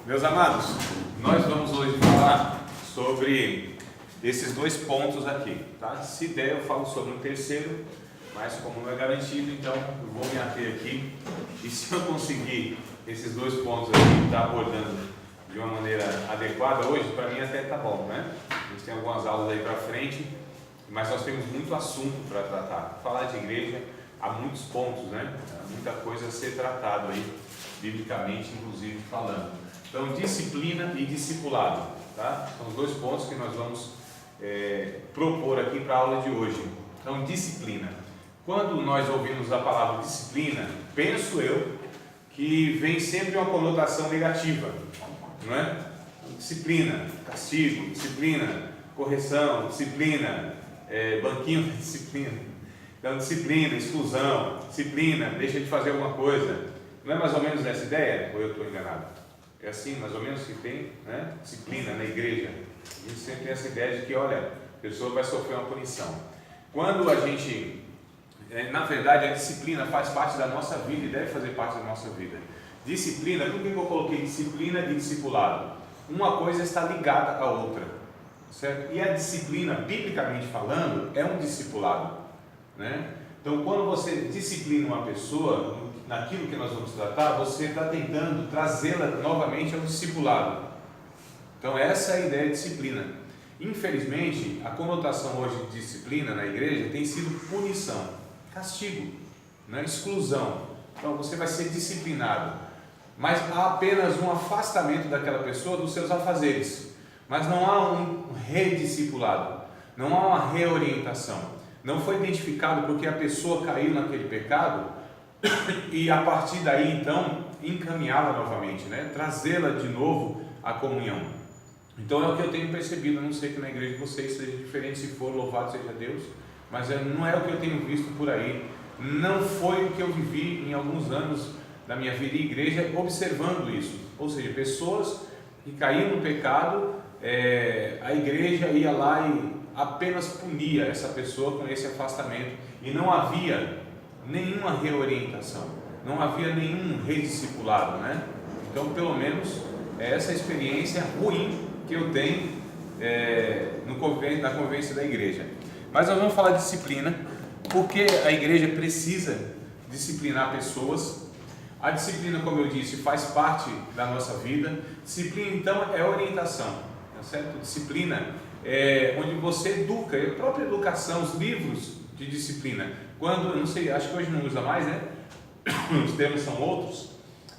Meus amados, nós vamos hoje falar sobre esses dois pontos aqui, tá? Se der eu falo sobre o terceiro, mas como não é garantido, então eu vou me ater aqui, e se eu conseguir esses dois pontos aqui estar abordando de uma maneira adequada hoje, para mim até tá bom, né? A gente tem algumas aulas aí para frente, mas nós temos muito assunto para tratar. Falar de igreja, há muitos pontos, né? Há muita coisa a ser tratado aí, biblicamente, inclusive falando. Então, disciplina e discipulado, tá? São os dois pontos que nós vamos propor aqui para a aula de hoje. Então, disciplina. Quando nós ouvimos a palavra disciplina, penso eu que vem sempre uma conotação negativa, não é? Disciplina, castigo, disciplina, correção, disciplina, banquinho de disciplina. Então, disciplina, exclusão, disciplina, deixa de fazer alguma coisa. Não é mais ou menos essa ideia? Ou eu estou enganado? É assim, mais ou menos, que tem, né? Disciplina na igreja. A gente sempre tem essa ideia de que, olha, a pessoa vai sofrer uma punição. Quando a gente, na verdade, a disciplina faz parte da nossa vida e deve fazer parte da nossa vida. Disciplina, por que eu coloquei disciplina e discipulado? Uma coisa está ligada à outra, certo? E a disciplina, biblicamente falando, é um discipulado, né? Então, quando você disciplina uma pessoa naquilo que nós vamos tratar, você está tentando trazê-la novamente ao discipulado. Então, essa é a ideia de disciplina. Infelizmente, a conotação hoje de disciplina na igreja tem sido punição, castigo, né? Exclusão. Então, você vai ser disciplinado, mas há apenas um afastamento daquela pessoa dos seus afazeres, mas não há um rediscipulado, não há uma reorientação. Não foi identificado porque a pessoa caiu naquele pecado e a partir daí então encaminhá-la novamente, né? Trazê-la de novo à comunhão. Então é o que eu tenho percebido. Eu não sei que na igreja de vocês seja diferente, se for, louvado seja Deus, mas não é o que eu tenho visto por aí, não foi o que eu vivi em alguns anos da minha vida em igreja observando isso. Ou seja, pessoas que caíam no pecado, a igreja ia lá e apenas punia essa pessoa com esse afastamento e não havia nenhuma reorientação, não havia nenhum rediscipulado, né? Então, pelo menos, é essa experiência ruim que eu tenho na convivência da igreja. Mas nós vamos falar de disciplina, porque a igreja precisa disciplinar pessoas. A disciplina, como eu disse, faz parte da nossa vida. Disciplina, então, é orientação, tá certo? Disciplina onde você educa, a própria educação, os livros de disciplina. Quando, eu não sei, acho que hoje não usa mais, né? Os termos são outros,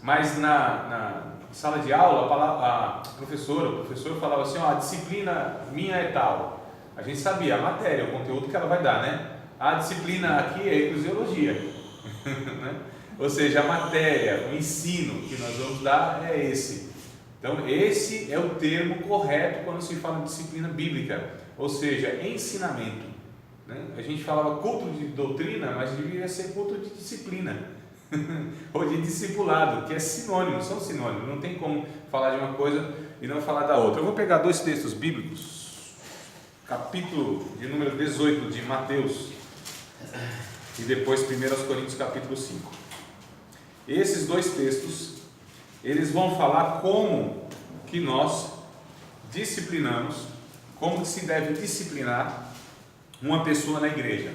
mas na sala de aula, o professor falava assim, ó, a disciplina minha é tal. A gente sabia a matéria, o conteúdo que ela vai dar, né? A disciplina aqui é eclesiologia, né? Ou seja, a matéria, o ensino que nós vamos dar é esse. Então, esse é o termo correto quando se fala de disciplina bíblica, ou seja, ensinamento, né? A gente falava culto de doutrina, mas deveria ser culto de disciplina, ou de discipulado, que é sinônimo, são sinônimos, não tem como falar de uma coisa e não falar da outra. Eu vou pegar dois textos bíblicos, capítulo de número 18 de Mateus, e depois 1 Coríntios capítulo 5. Esses dois textos, eles vão falar como que nós disciplinamos, como que se deve disciplinar uma pessoa na igreja.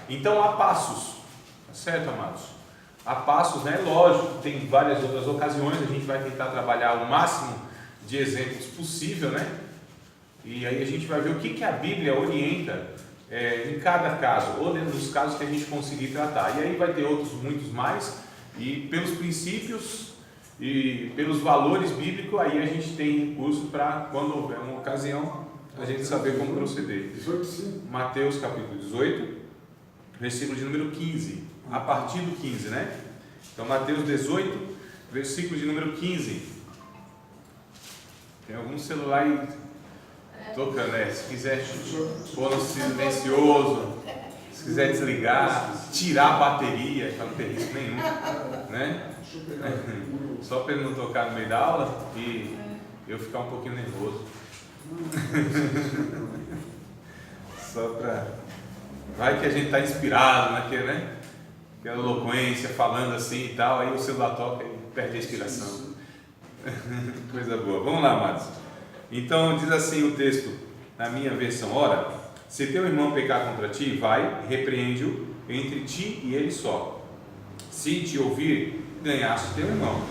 Então há passos, tá certo, amados? Há passos, né? Lógico, tem várias outras ocasiões, a gente vai tentar trabalhar o máximo de exemplos possível, né? E aí a gente vai ver o que a Bíblia orienta em cada caso, ou dentro dos casos que a gente conseguir tratar. E aí vai ter outros, muitos mais, e pelos princípios e pelos valores bíblicos, aí a gente tem recurso para, quando houver uma ocasião, a gente saber como proceder. 18, sim. Mateus capítulo 18, versículo de número 15, a partir do 15, né? Então, Mateus 18, versículo de número 15. Tem algum celular aí tocando, né? Se quiser pôr no silencioso, se quiser desligar, tirar a bateria, para não ter risco nenhum, né? Só para ele não tocar no meio da aula e eu ficar um pouquinho nervoso. Só para... Vai que a gente está inspirado naquele, né? Aquela eloquência, falando assim e tal, aí o celular toca e perde a inspiração. Coisa boa. Vamos lá, amados. Então diz assim o texto na minha versão: ora, se teu irmão pecar contra ti, vai, repreende-o entre ti e ele só. Se te ouvir, ganhaste teu irmão.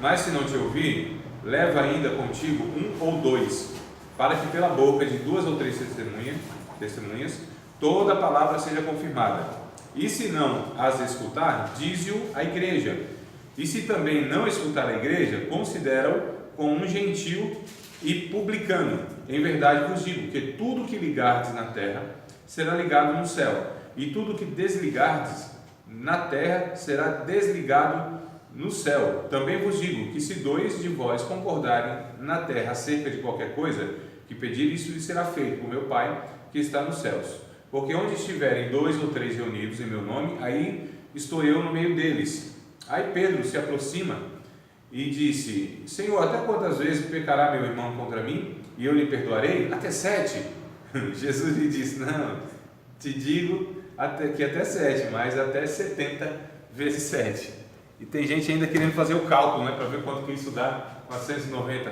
Mas se não te ouvir, leva ainda contigo um ou dois, para que pela boca de 2 ou 3 testemunhas toda palavra seja confirmada. E se não as escutar, dize-o à igreja. E se também não escutar a igreja, considera-o como um gentil e publicano. Em verdade vos digo que tudo que ligardes na terra será ligado no céu, e tudo que desligardes na terra será desligado no céu. Também vos digo que se 2 de vós concordarem na terra acerca de qualquer coisa que pedir, isso lhe será feito por meu Pai que está nos céus. Porque onde estiverem 2 ou 3 reunidos em meu nome, aí estou eu no meio deles. Aí Pedro se aproxima e disse: Senhor, até quantas vezes pecará meu irmão contra mim e eu lhe perdoarei? Até 7. Jesus lhe disse: não, te digo que até 7, mas até 70 vezes 7. E tem gente ainda querendo fazer o cálculo, né, para ver quanto que isso dá, 490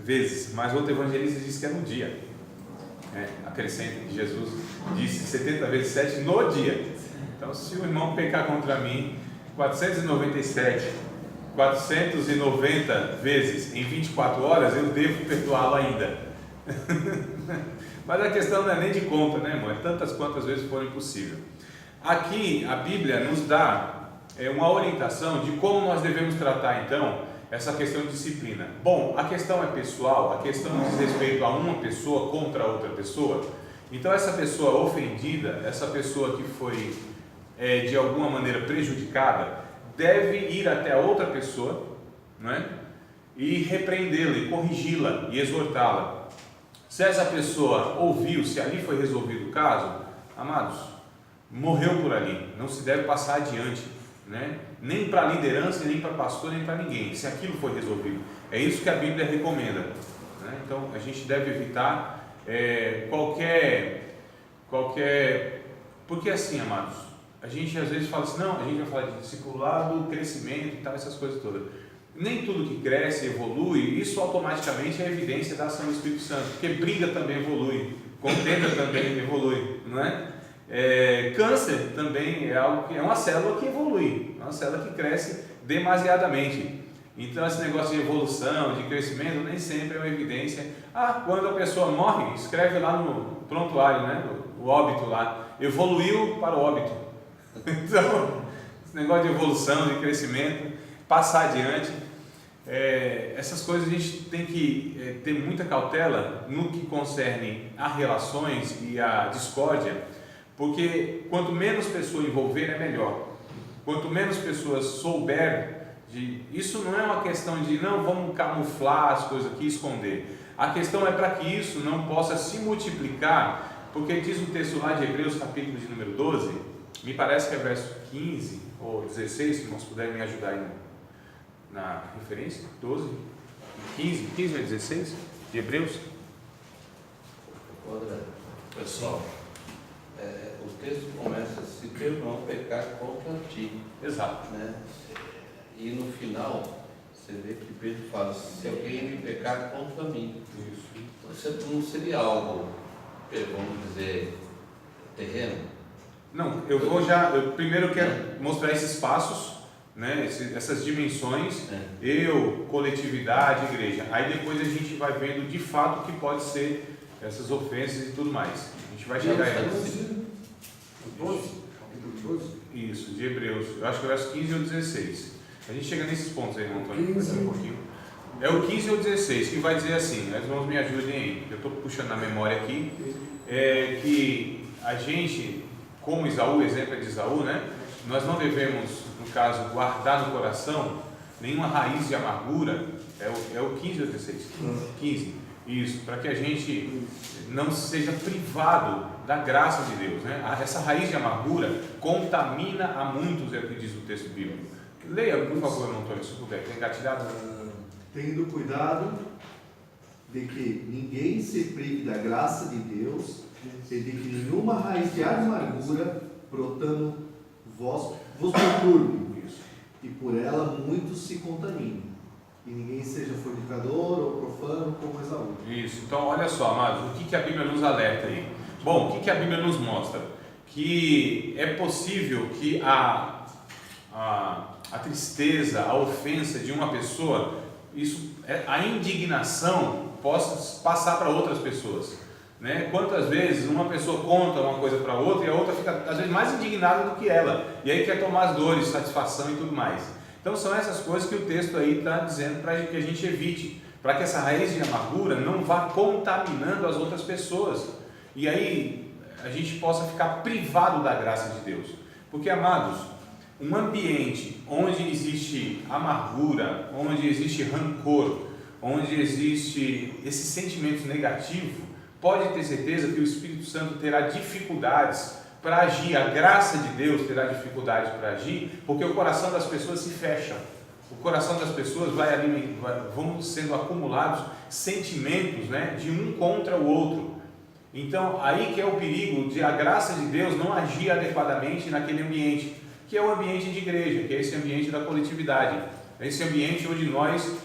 vezes. Mas outro evangelista disse que é no dia. Acrescenta que Jesus disse 70 vezes 7 no dia. Então, se o irmão pecar contra mim 490 vezes em 24 horas, eu devo perdoá-lo ainda. Mas a questão não é nem de conta, né, irmão? É tantas quantas vezes for impossível. Aqui a Bíblia nos dá uma orientação de como nós devemos tratar então essa questão de disciplina. Bom, a questão é pessoal, a questão diz respeito a uma pessoa contra outra pessoa. Então essa pessoa ofendida, essa pessoa que foi de alguma maneira prejudicada, deve ir até a outra pessoa, não é? E repreendê-la, e corrigi-la, e exortá-la. Se essa pessoa ouviu, se ali foi resolvido o caso, amados, morreu por ali, não se deve passar adiante, né? Nem para a liderança, nem para pastor, nem para ninguém, se aquilo foi resolvido. É isso que a Bíblia recomenda, né? Então a gente deve evitar qualquer... Porque assim, amados, a gente às vezes fala assim, não, a gente vai falar de discipulado, crescimento e tal, essas coisas todas. Nem tudo que cresce evolui, isso automaticamente é evidência da ação do Espírito Santo, porque briga também evolui, contenda também evolui, não é? Câncer também é algo que é uma célula que evolui, é uma célula que cresce demasiadamente. Então esse negócio de evolução, de crescimento, nem sempre é uma evidência. Quando a pessoa morre, escreve lá no prontuário, né? O óbito lá, evoluiu para o óbito. Então, esse negócio de evolução, de crescimento, passar adiante, essas coisas a gente tem que ter muita cautela no que concerne a relações e a discórdia, porque quanto menos pessoa envolver é melhor. Quanto menos pessoas souber isso não é uma questão de não vamos camuflar as coisas aqui, esconder. A questão é para que isso não possa se multiplicar, porque diz o texto lá de Hebreus capítulo de número 12, me parece que é verso 15 ou 16, se irmãos puderem me ajudar aí na referência, 12, 15 ou 16 de Hebreus. Pessoal, o texto começa: se teu irmão pecar contra ti. Exato. Né? E no final, você vê que Pedro fala: se alguém me pecar contra mim. Isso. Então, não seria algo, vamos dizer, terreno? Não, eu primeiro quero mostrar esses passos, né, essas dimensões, eu, coletividade, igreja. Aí depois a gente vai vendo de fato o que pode ser essas ofensas e tudo mais. A gente vai chegar aí. 12? Isso, de Hebreus. Eu acho que é o verso 15 ou 16. A gente chega nesses pontos aí, irmão Antônio. Vai dar um pouquinho. É o 15 ou 16 que vai dizer assim, os irmãos me ajudem aí, eu estou puxando na memória aqui, que a gente, como Isaú, exemplo é de Isaú, né? Nós não devemos, no caso, guardar no coração nenhuma raiz de amargura. É o 15 ou 16? 15. Isso, para que a gente não seja privado da graça de Deus, né? Essa raiz de amargura contamina a muitos, é o que diz o texto bíblico. Leia, por favor, irmão Antônio, se puder, tem engatilhado. Tendo cuidado de que ninguém se prive da graça de Deus e de que nenhuma raiz de amargura brotando vos perturbe, e por ela muitos se contaminem. e ninguém seja fornicador ou profano como Esaú. Isso. Então, olha só, amados, o que a Bíblia nos alerta aí? Bom, o que a Bíblia nos mostra? Que é possível que a tristeza, a ofensa de uma pessoa, a indignação possa passar para outras pessoas, né? Quantas vezes uma pessoa conta uma coisa para outra e a outra fica às vezes mais indignada do que ela, e aí quer tomar as dores, satisfação e tudo mais. Então são essas coisas que o texto aí está dizendo para que a gente evite, para que essa raiz de amargura não vá contaminando as outras pessoas, e aí a gente possa ficar privado da graça de Deus. Porque, amados, um ambiente onde existe amargura, onde existe rancor, onde existe esses sentimentos negativos, pode ter certeza que o Espírito Santo terá dificuldades para agir, a graça de Deus terá dificuldades para agir, porque o coração das pessoas se fecha, o coração das pessoas vão sendo acumulados sentimentos, né, de um contra o outro. Então, aí que é o perigo de a graça de Deus não agir adequadamente naquele ambiente, que é o ambiente de igreja, que é esse ambiente da coletividade, é esse ambiente onde nós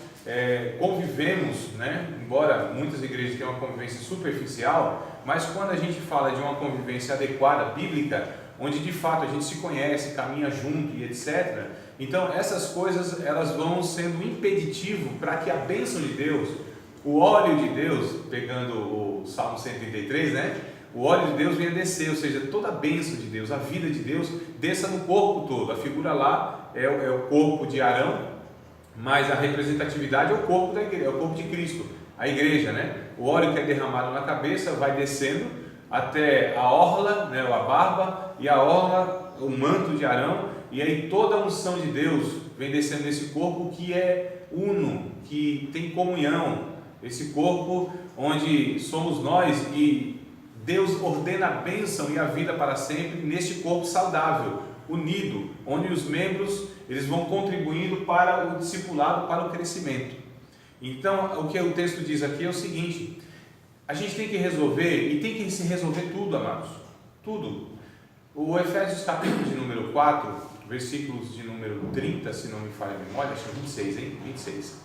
convivemos, né? Embora muitas igrejas tenham uma convivência superficial, mas quando a gente fala de uma convivência adequada, bíblica, onde de fato a gente se conhece, caminha junto e etc., então essas coisas elas vão sendo um impeditivo para que a bênção de Deus, o óleo de Deus, pegando o Salmo 133, né? O óleo de Deus venha descer, ou seja, toda a bênção de Deus, a vida de Deus, desça no corpo todo. A figura lá é o corpo de Arão, mas a representatividade é o corpo da igreja, é o corpo de Cristo, a igreja, né? O óleo que é derramado na cabeça vai descendo até a orla, né, a barba, e a orla, o manto de Arão, e aí toda a unção de Deus vem descendo nesse corpo que é uno, que tem comunhão, esse corpo onde somos nós e Deus ordena a bênção e a vida para sempre neste corpo saudável, unido, onde os membros eles vão contribuindo para o discipulado, para o crescimento. Então, o que o texto diz aqui é o seguinte: a gente tem que resolver, e tem que se resolver tudo, amados, tudo. O Efésios capítulo de número 4, versículos de número 30, se não me falha a memória, acho que é 26, hein? 26.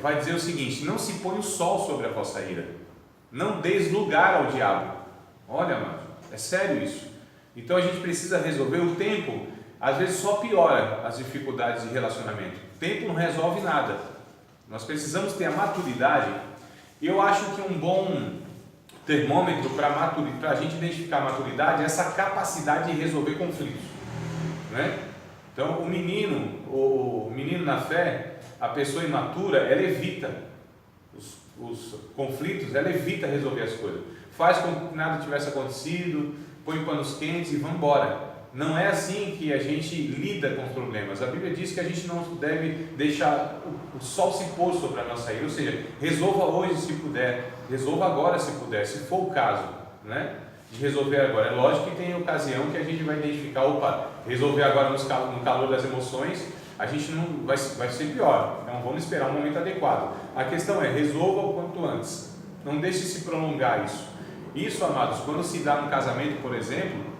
Vai dizer o seguinte: não se põe o sol sobre a vossa ira, não deis lugar ao diabo. Olha, mano, é sério isso. Então a gente precisa resolver. O tempo às vezes só piora as dificuldades de relacionamento. O tempo não resolve nada. Nós precisamos ter a maturidade. E eu acho que um bom termômetro para a gente identificar a maturidade é essa capacidade de resolver conflitos, né? Então o menino na fé, a pessoa imatura, ela evita os conflitos, ela evita resolver as coisas, faz como que nada tivesse acontecido, põe panos quentes e vamos embora. Não é assim que a gente lida com os problemas. A Bíblia diz que a gente não deve deixar o sol se pôr sobre a nossa ira, ou seja, resolva hoje se puder, resolva agora se puder, se for o caso, né, de resolver agora. É lógico que tem ocasião que a gente vai identificar, resolver agora no calor das emoções, a gente não vai ser pior, então vamos esperar um momento adequado. A questão é, resolva o quanto antes, não deixe se prolongar isso. Isso, amados, quando se dá no casamento, por exemplo,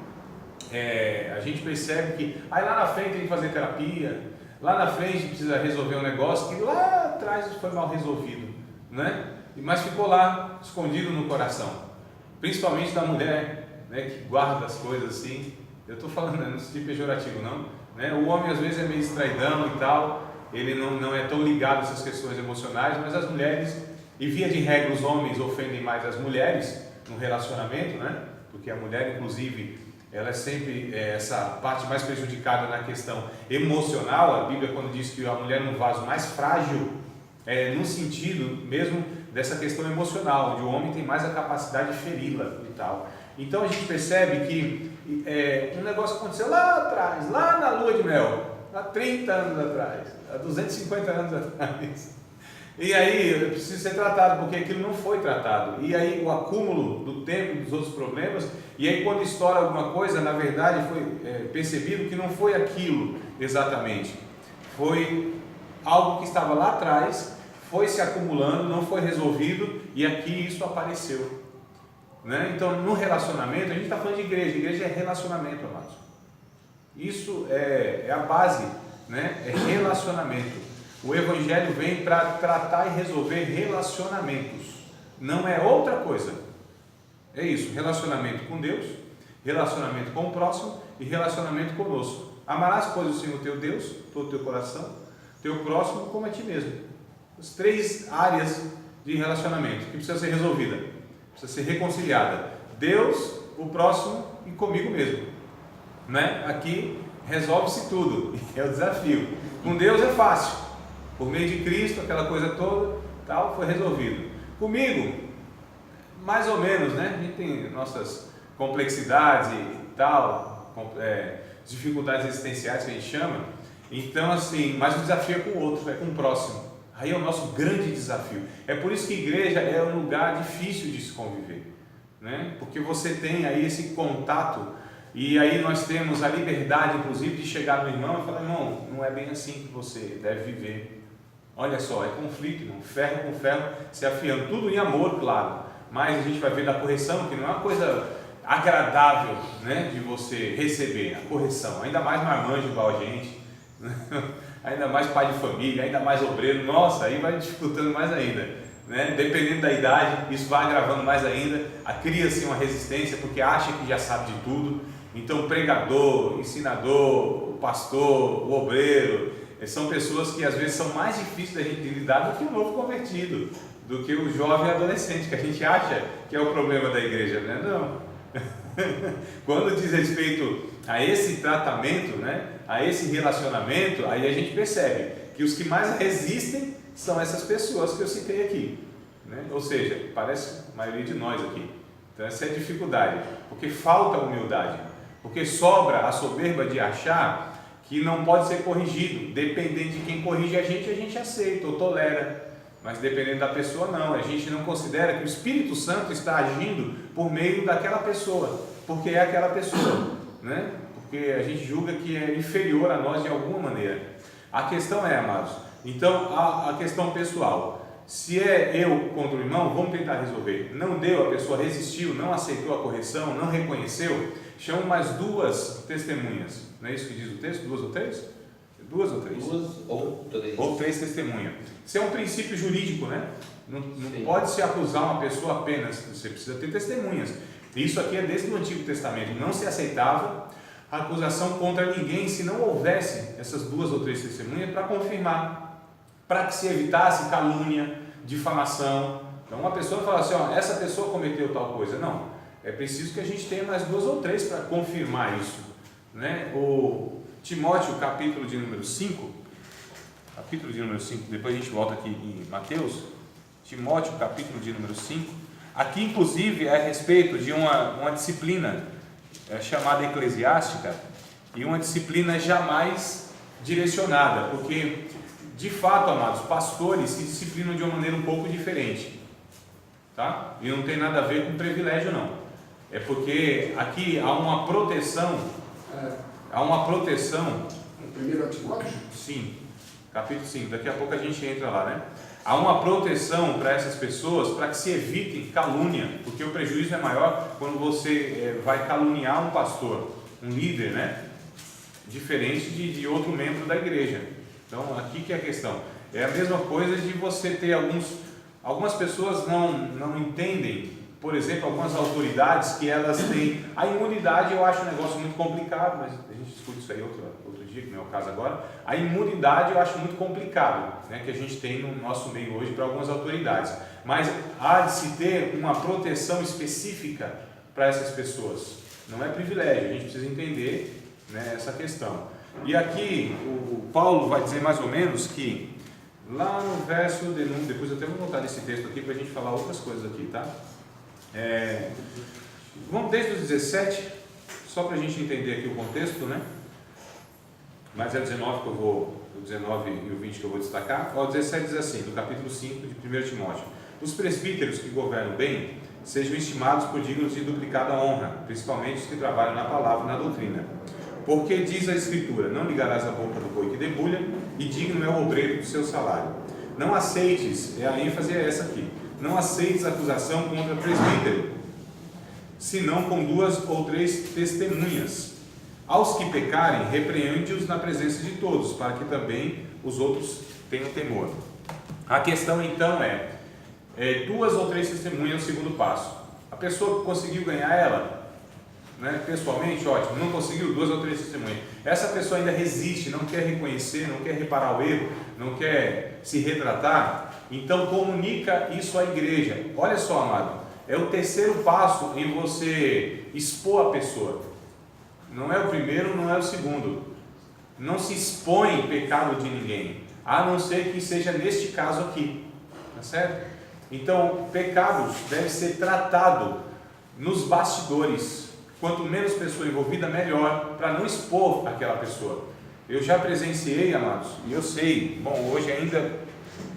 a gente percebe que aí lá na frente tem que fazer terapia, lá na frente precisa resolver um negócio que lá atrás foi mal resolvido, né? Mas ficou lá escondido no coração, principalmente da mulher, né, que guarda as coisas assim. Eu estou falando, não é de pejorativo não, né? O homem às vezes é meio distraidão e tal, ele não é tão ligado a essas questões emocionais, mas as mulheres, e via de regra os homens ofendem mais as mulheres no relacionamento, né? Porque a mulher inclusive ela é sempre essa parte mais prejudicada na questão emocional. A Bíblia, quando diz que a mulher é um vaso mais frágil, no sentido mesmo dessa questão emocional, onde o homem tem mais a capacidade de feri-la e tal. Então a gente percebe que um negócio aconteceu lá atrás, lá na lua de mel, há 30 anos atrás, há 250 anos atrás. E aí precisa ser tratado, porque aquilo não foi tratado. E aí o acúmulo do tempo, dos outros problemas, e aí quando estoura alguma coisa, na verdade foi percebido que não foi aquilo exatamente. Foi algo que estava lá atrás, foi se acumulando, não foi resolvido, e aqui isso apareceu, né? Então no relacionamento, a gente está falando de igreja é relacionamento, amados. Isso é a base, né? É relacionamento. O Evangelho vem para tratar e resolver relacionamentos, não é outra coisa. É isso, relacionamento com Deus, relacionamento com o próximo e relacionamento conosco. Amarás, pois, o Senhor teu Deus, todo o teu coração, teu próximo como a ti mesmo. As 3 áreas de relacionamento que precisa ser resolvida, precisa ser reconciliada: Deus, o próximo e comigo mesmo, né? Aqui resolve-se tudo, é o desafio. Com Deus é fácil, por meio de Cristo, aquela coisa toda, tal, foi resolvido. Comigo, mais ou menos, né? A gente tem nossas complexidades e tal, dificuldades existenciais que a gente chama. Então, assim, mas o desafio é com o outro, é com o próximo. Aí é o nosso grande desafio. É por isso que igreja é um lugar difícil de se conviver, né? Porque você tem aí esse contato, e aí nós temos a liberdade, inclusive, de chegar no irmão e falar: irmão, não é bem assim que você deve viver. Olha só, é conflito, irmão, ferro com ferro se afiando, tudo em amor, claro, mas a gente vai ver da correção, que não é uma coisa agradável, né, de você receber a correção, ainda mais marmanjo igual a gente, ainda mais pai de família, ainda mais obreiro, nossa, aí vai dificultando mais ainda, né? Dependendo da idade, isso vai agravando mais ainda, cria-se uma resistência porque acha que já sabe de tudo. Então o pregador, o ensinador, o pastor, o obreiro, são pessoas que às vezes são mais difíceis da gente lidar do que o novo convertido, do que o jovem adolescente, que a gente acha que é o problema da igreja, né? Não. Quando diz respeito a esse tratamento, né, a esse relacionamento, aí a gente percebe que os que mais resistem são essas pessoas que eu citei aqui, né? Ou seja, parece a maioria de nós aqui. Então essa é a dificuldade, porque falta humildade, porque sobra a soberba de achar que não pode ser corrigido. Dependendo de quem corrige a gente aceita ou tolera, mas dependendo da pessoa não, a gente não considera que o Espírito Santo está agindo por meio daquela pessoa, porque é aquela pessoa, né? Porque a gente julga que é inferior a nós de alguma maneira. A questão é, amados, então a questão pessoal, se é eu contra o irmão, vamos tentar resolver. Não deu, a pessoa resistiu, não aceitou a correção, não reconheceu, chama mais 2 testemunhas, não é isso que diz o texto? 2 ou 3? 2 ou 3? 2 ou 3. Ou 3 testemunhas. Isso é um princípio jurídico, né? Não pode se acusar uma pessoa apenas, você precisa ter testemunhas. Isso aqui é desde o Antigo Testamento. Não se aceitava a acusação contra ninguém se não houvesse essas 2 ou 3 testemunhas para confirmar, para que se evitasse calúnia, difamação. Então uma pessoa fala assim: ó, essa pessoa cometeu tal coisa. Não, é preciso que a gente tenha mais 2 ou 3 para confirmar isso, né? O Timóteo, capítulo de número 5, depois a gente volta aqui em Mateus. Timóteo, capítulo de número 5, aqui inclusive é a respeito de uma disciplina chamada eclesiástica, e uma disciplina jamais direcionada, porque de fato, amados, pastores se disciplinam de uma maneira um pouco diferente, tá? E não tem nada a ver com privilégio não, é porque aqui há uma proteção, Primeiro Timóteo? Sim, capítulo 5, daqui a pouco a gente entra lá, né? Há uma proteção para essas pessoas, para que se evite calúnia, porque o prejuízo é maior quando você vai caluniar um pastor, um líder, né? Diferente de outro membro da igreja. Então aqui que é a questão, é a mesma coisa de você ter algumas pessoas não entendem, por exemplo, algumas autoridades que elas têm a imunidade. Eu acho um negócio muito complicado, mas a gente discute isso aí outro dia, que não é o caso agora. A imunidade eu acho muito complicado, né, que a gente tem no nosso meio hoje para algumas autoridades, mas há de se ter uma proteção específica para essas pessoas, não é privilégio, a gente precisa entender, né, essa questão. E aqui o Paulo vai dizer mais ou menos que lá no verso de número, depois eu até vou voltar nesse texto aqui para a gente falar outras coisas aqui, tá? Vamos desde o 17, só para a gente entender aqui o contexto, né? Mas é o 19 que eu vou, o 19 e o 20 que eu vou destacar. O 17 diz assim, do capítulo 5 de 1 Timóteo: os presbíteros que governam bem sejam estimados por dignos de duplicada honra, principalmente os que trabalham na palavra e na doutrina. Porque diz a Escritura: não ligarás a boca do boi que debulha, e digno é o obreiro do seu salário. Não aceites, a ênfase é essa aqui, não aceites acusação contra presbítero, senão com 2 ou 3 testemunhas. Aos que pecarem, repreende-os na presença de todos, para que também os outros tenham temor. A questão então é 2 ou 3 testemunhas no segundo passo. A pessoa que conseguiu ganhar ela, né, pessoalmente, ótimo. Não conseguiu, 2 ou 3 testemunhas. Essa pessoa ainda resiste, não quer reconhecer, não quer reparar o erro, não quer se retratar. Então comunica isso à igreja. Olha só, amado, é o terceiro passo em você expor a pessoa. Não é o primeiro, não é o segundo. Não se expõe pecado de ninguém, a não ser que seja neste caso aqui, tá certo? Então, pecados devem ser tratados nos bastidores. Quanto menos pessoa envolvida, melhor, para não expor aquela pessoa. Eu já presenciei, amados, e eu sei, bom, hoje ainda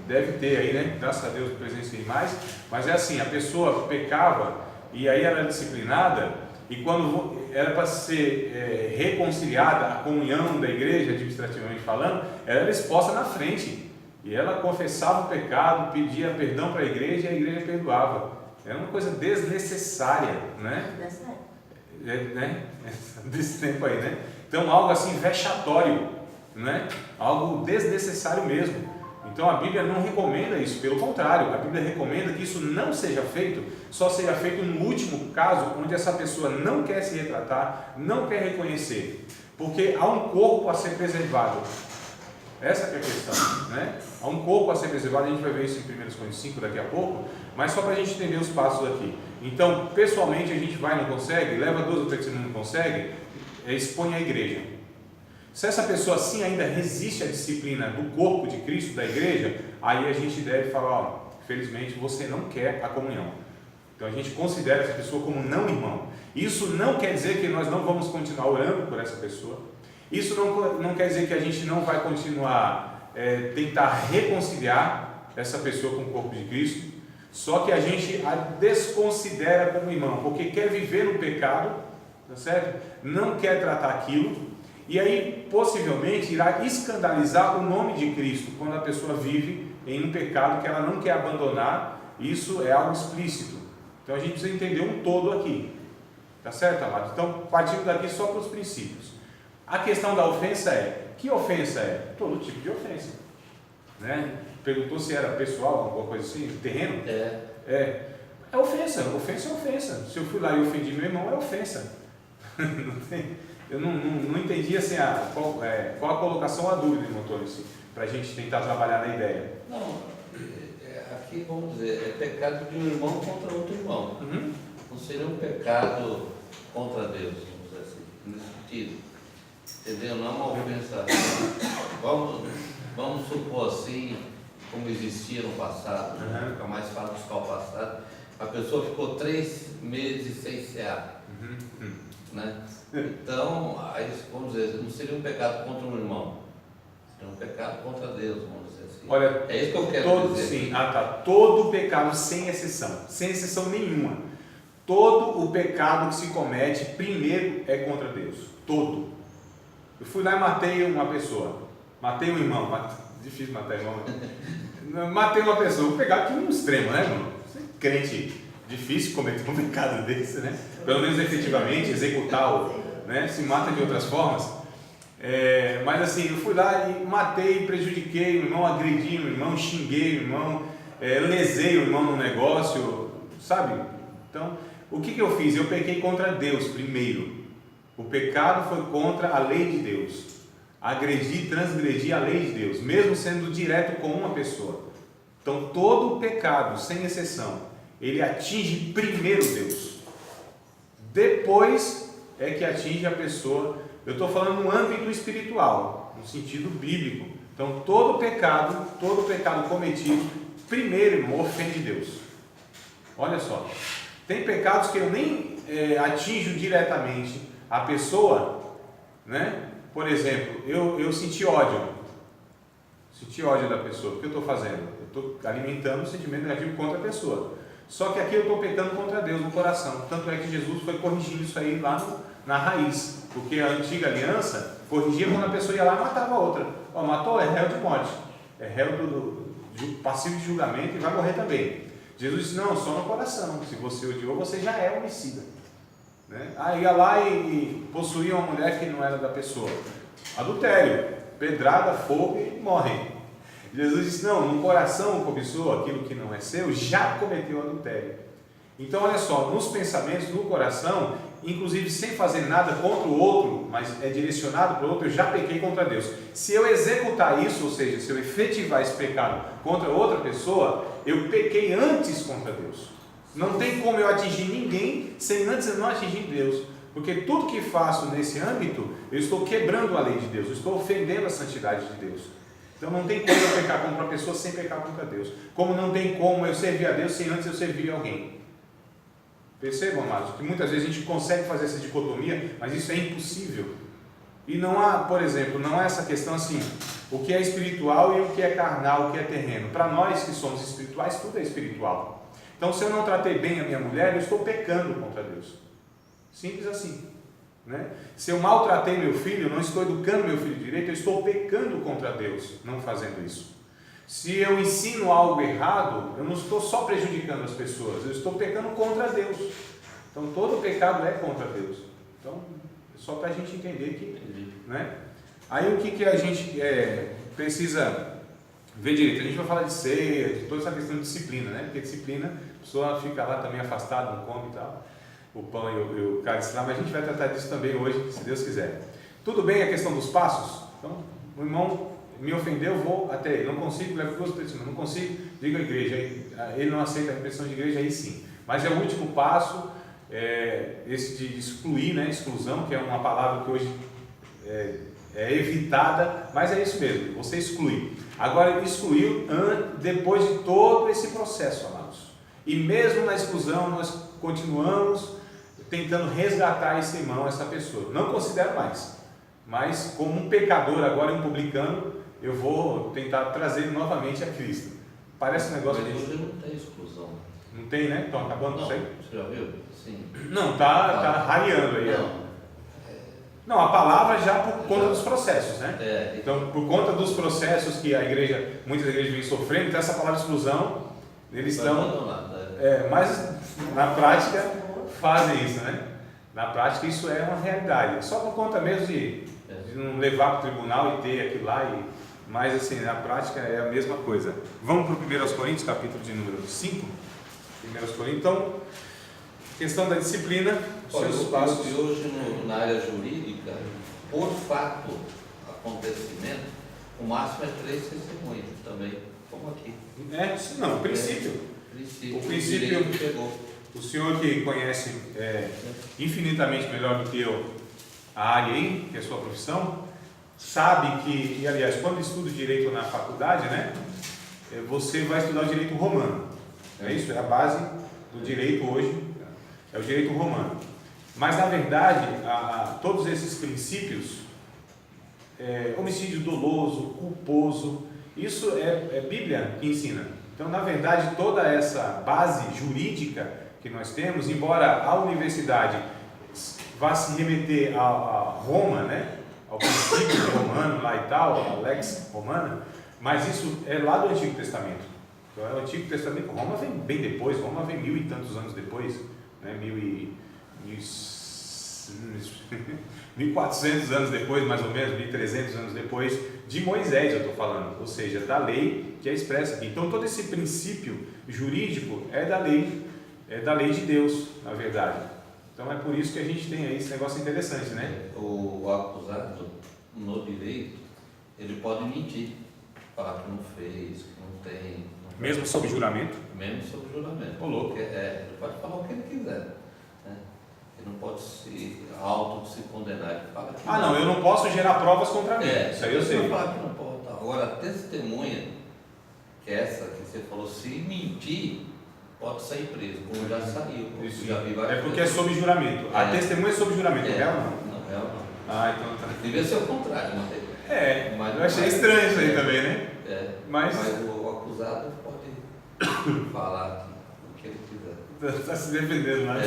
deve ter aí, né? Graças a Deus eu presenciei mais, mas é assim, a pessoa pecava e aí ela era disciplinada, e quando era para ser reconciliada a comunhão da igreja, administrativamente falando, ela era exposta na frente. E ela confessava o pecado, pedia perdão para a igreja e a igreja perdoava. Era uma coisa desnecessária, né? Desse tempo aí, né? Então, algo assim vexatório, né? Algo desnecessário mesmo. Então, a Bíblia não recomenda isso, pelo contrário, a Bíblia recomenda que isso não seja feito, só seja feito no último caso, onde essa pessoa não quer se retratar, não quer reconhecer, porque há um corpo a ser preservado. Essa que é a questão, né? Há um corpo a ser preservado, a gente vai ver isso em 1 Coríntios 5 daqui a pouco, mas só para a gente entender os passos aqui. Então, pessoalmente, a gente vai e não consegue, leva 2 ou 3 que não consegue, expõe a igreja. Se essa pessoa assim ainda resiste à disciplina do corpo de Cristo, da igreja, aí a gente deve falar, ó, felizmente você não quer a comunhão. Então a gente considera essa pessoa como não irmão. Isso não quer dizer que nós não vamos continuar orando por essa pessoa. Isso não quer dizer que a gente não vai continuar tentar reconciliar essa pessoa com o corpo de Cristo, só que a gente a desconsidera como irmão, porque quer viver no pecado, tá certo? Não quer tratar aquilo, e aí possivelmente irá escandalizar o nome de Cristo, quando a pessoa vive em um pecado que ela não quer abandonar. Isso é algo explícito. Então a gente precisa entender um todo aqui, tá certo, amado? Então, partindo daqui só para os princípios. A questão da ofensa que ofensa é? Todo tipo de ofensa, né? Perguntou se era pessoal, alguma coisa assim, terreno? É ofensa, ofensa é ofensa. Se eu fui lá e ofendi meu irmão, é ofensa. Eu não entendi assim, qual a colocação, a dúvida, irmão Tolice, para a gente tentar trabalhar na ideia. Não, aqui vamos dizer, é pecado de um irmão contra outro irmão. Uhum. Não seria um pecado contra Deus, vamos dizer assim, nesse sentido. Entendeu? Não é uma ofensa. Vamos supor assim, como existia no passado, fica mais fácil buscar o passado. A pessoa ficou 3 meses sem cear. Né? Então, aí, vamos dizer, não seria um pecado contra um irmão, seria um pecado contra Deus, vamos dizer assim. Olha, é isso que eu quero dizer. Sim, todo pecado, sem exceção nenhuma. Todo o pecado que se comete, primeiro é contra Deus. Todo. Eu fui lá e matei uma pessoa, matei um irmão, difícil matar irmão, né? Matei uma pessoa, vou pegar aqui um extremo, né, irmão? Você é crente, difícil cometer um pecado desse, né? Pelo menos efetivamente, executar, né? Se mata de outras formas. Mas assim, eu fui lá e matei, prejudiquei o irmão, agredi o irmão, xinguei o irmão, lesei o irmão no negócio, sabe? Então, o que eu fiz? Eu pequei contra Deus primeiro. O pecado foi contra a lei de Deus. Agredi, transgredi a lei de Deus, mesmo sendo direto com uma pessoa. Então, todo pecado, sem exceção, ele atinge primeiro Deus. Depois é que atinge a pessoa. Eu estou falando no âmbito espiritual, no sentido bíblico. Então, todo pecado cometido, primeiro, irmão, ofende Deus. Olha só. Tem pecados que eu nem atinjo diretamente a pessoa, né? Por exemplo, eu senti ódio da pessoa. O que eu estou fazendo? Eu estou alimentando um sentimento negativo contra a pessoa. Só que aqui eu estou pecando contra Deus no coração. Tanto é que Jesus foi corrigindo isso aí lá na raiz. Porque a antiga aliança corrigia quando a pessoa ia lá e matava a outra. Matou, é réu de morte. É réu do passivo de julgamento e vai morrer também. Jesus disse, não, só no coração. Se você odiou, você já é homicida. Né? Aí ia lá e possuía uma mulher que não era da pessoa. Adultério, pedrada, fogo e morrem. Jesus disse, não, no coração cobiçou aquilo que não é seu, já cometeu adultério. Então, olha só, nos pensamentos, no coração, inclusive sem fazer nada contra o outro, mas é direcionado para o outro, eu já pequei contra Deus. Se eu executar isso, ou seja, se eu efetivar esse pecado contra outra pessoa, eu pequei antes contra Deus. Não tem como eu atingir ninguém sem antes eu não atingir Deus. Porque tudo que faço nesse âmbito, eu estou quebrando a lei de Deus, eu estou ofendendo a santidade de Deus. Então não tem como eu pecar contra uma pessoa sem pecar contra Deus. Como não tem como eu servir a Deus sem antes eu servir alguém. Percebam, amados, que muitas vezes a gente consegue fazer essa dicotomia, mas isso é impossível. E não há, por exemplo, não há essa questão assim, o que é espiritual e o que é carnal, o que é terreno. Para nós que somos espirituais, tudo é espiritual. Então, se eu não tratei bem a minha mulher, eu estou pecando contra Deus. Simples assim, né? Se eu maltratei meu filho, não estou educando meu filho direito, eu estou pecando contra Deus, não fazendo isso. Se eu ensino algo errado, eu não estou só prejudicando as pessoas, eu estou pecando contra Deus. Então todo pecado é contra Deus. Então, é só para a gente entender que, né? Aí o que a gente precisa ver direito? A gente vai falar de ceia, de toda essa questão de disciplina, né? Porque disciplina, a pessoa fica lá também afastada, não come e tal, o pão e o cálice lá, mas a gente vai tratar disso também hoje, se Deus quiser. Tudo bem a questão dos passos? Então, o irmão me ofendeu, vou até ele, não consigo, levo duas pessoas, não consigo, digo à igreja, ele não aceita a repressão de igreja, aí sim. Mas é o último passo, esse de excluir, né? Exclusão, que é uma palavra que hoje é evitada, mas é isso mesmo, você exclui. Agora ele excluiu depois de todo esse processo, amados. E mesmo na exclusão, nós continuamos tentando resgatar esse irmão, essa pessoa. Não considero mais, mas como um pecador agora, um publicano, eu vou tentar trazer novamente a Cristo. Parece um negócio... Mas hoje não tem exclusão. Não tem, né? Estão acabando isso aí? Você já viu? Sim. Não, tá rareando aí. Não, a palavra já por conta dos processos, né? Então, por conta dos processos que muitas igrejas vêm sofrendo, então essa palavra exclusão, eles estão... mas na prática fazem isso, né? Na prática isso é uma realidade. Só por conta mesmo de não levar para o tribunal e ter aquilo lá. Mas assim, na prática é a mesma coisa. Vamos para o 1 Coríntios, capítulo de número 5. 1 Coríntios, então, questão da disciplina, seus passos. E hoje na área jurídica, por fato, acontecimento, o máximo é 3 testemunhas também, como aqui. Não, o princípio. O princípio chegou. O senhor que conhece infinitamente melhor do que eu a área aí, que é a sua profissão, sabe que, e aliás, quando estuda direito na faculdade, né, você vai estudar o direito romano. É isso, é a base do direito hoje, é o direito romano. Mas na verdade, todos esses princípios, homicídio doloso, culposo, isso é Bíblia que ensina. Então, na verdade, toda essa base jurídica que nós temos, embora a universidade vá se remeter a Roma, né, ao princípio romano lá e tal, a lex romana, mas isso é lá do Antigo Testamento. Então, o Antigo Testamento, Roma vem bem depois, Roma vem 1000 e tantos anos depois, né, 1400 anos depois, mais ou menos, 1300 anos depois de Moisés, eu estou falando, ou seja, da lei que é expressa aqui. Então, todo esse princípio jurídico é da lei de Deus, na verdade. Então, é por isso que a gente tem aí esse negócio interessante, né? O acusado, no direito, ele pode mentir, falar que não fez, que não tem. Mesmo sob juramento? Mesmo sob juramento. Ô, louco. Ele pode falar o que ele quiser. Né? Ele não pode se condenar. Ele fala que não, eu não posso gerar provas contra mim. Isso aí eu sei. Falar que não pode. Agora, a testemunha, que é essa que você falou, se mentir, pode sair preso, como já saiu. Já vi porque é sob juramento. A testemunha é sob juramento, real não? Não, real não. Então tá. Devia ser o contrário, não tem? Mas eu achei estranho isso aí também, né? Mas o acusado pode falar o que ele quiser. Está se defendendo, né?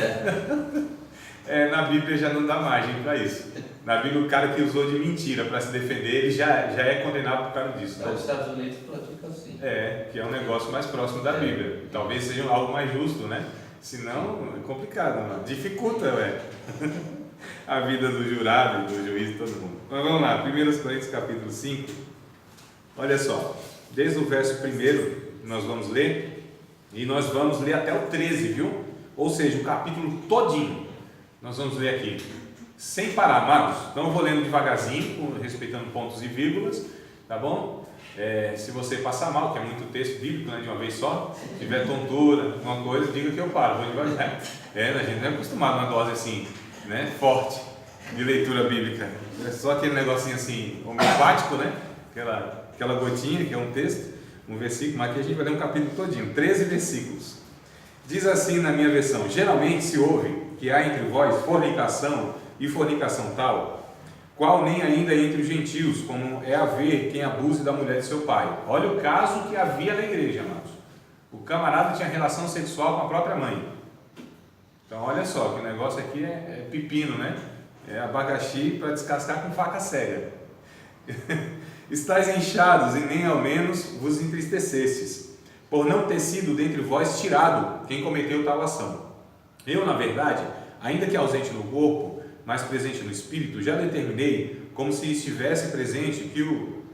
Na Bíblia já não dá margem para isso. Na Bíblia, o cara que usou de mentira para se defender, ele já é condenado por causa disso. Os Estados Unidos praticam assim. Que é um negócio mais próximo da Bíblia. Talvez seja algo mais justo, né? Senão, é complicado, mano. Dificulta, a vida do jurado, do juiz, todo mundo. Mas vamos lá, 1 Coríntios capítulo 5. Olha só. desde o verso 1 nós vamos ler, e nós vamos ler até o 13, viu? Ou seja, o capítulo todinho, nós vamos ler aqui, sem parar, amados. Então eu vou lendo devagarzinho, respeitando pontos e vírgulas, tá bom? Se você passar mal, que é muito texto bíblico, né, de uma vez só, se tiver tontura, alguma coisa, diga que eu paro, vou devagar. A gente não é acostumado a uma dose assim, né, forte de leitura bíblica. É só aquele negocinho assim, homeopático, né? Aquela gotinha que é um texto, um versículo, mas aqui a gente vai ler um capítulo todinho, 13 versículos. Diz assim na minha versão: geralmente se ouve que há entre vós fornicação e fornicação tal, qual nem ainda entre os gentios, como é haver quem abuse da mulher de seu pai. Olha o caso que havia na igreja, amados. O camarada tinha relação sexual com a própria mãe. Então olha só, que o negócio aqui é pepino, né? É abacaxi para descascar com faca cega. Estais inchados e nem ao menos vos entristecestes, por não ter sido dentre vós tirado quem cometeu tal ação. Eu, na verdade, ainda que ausente no corpo, mas presente no espírito, já determinei, como se estivesse presente,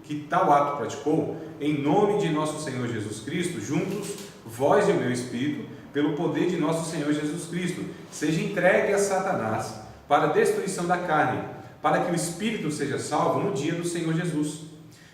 que tal ato praticou, em nome de nosso Senhor Jesus Cristo, juntos, vós e o meu espírito, pelo poder de nosso Senhor Jesus Cristo, seja entregue a Satanás para a destruição da carne, para que o espírito seja salvo no dia do Senhor Jesus.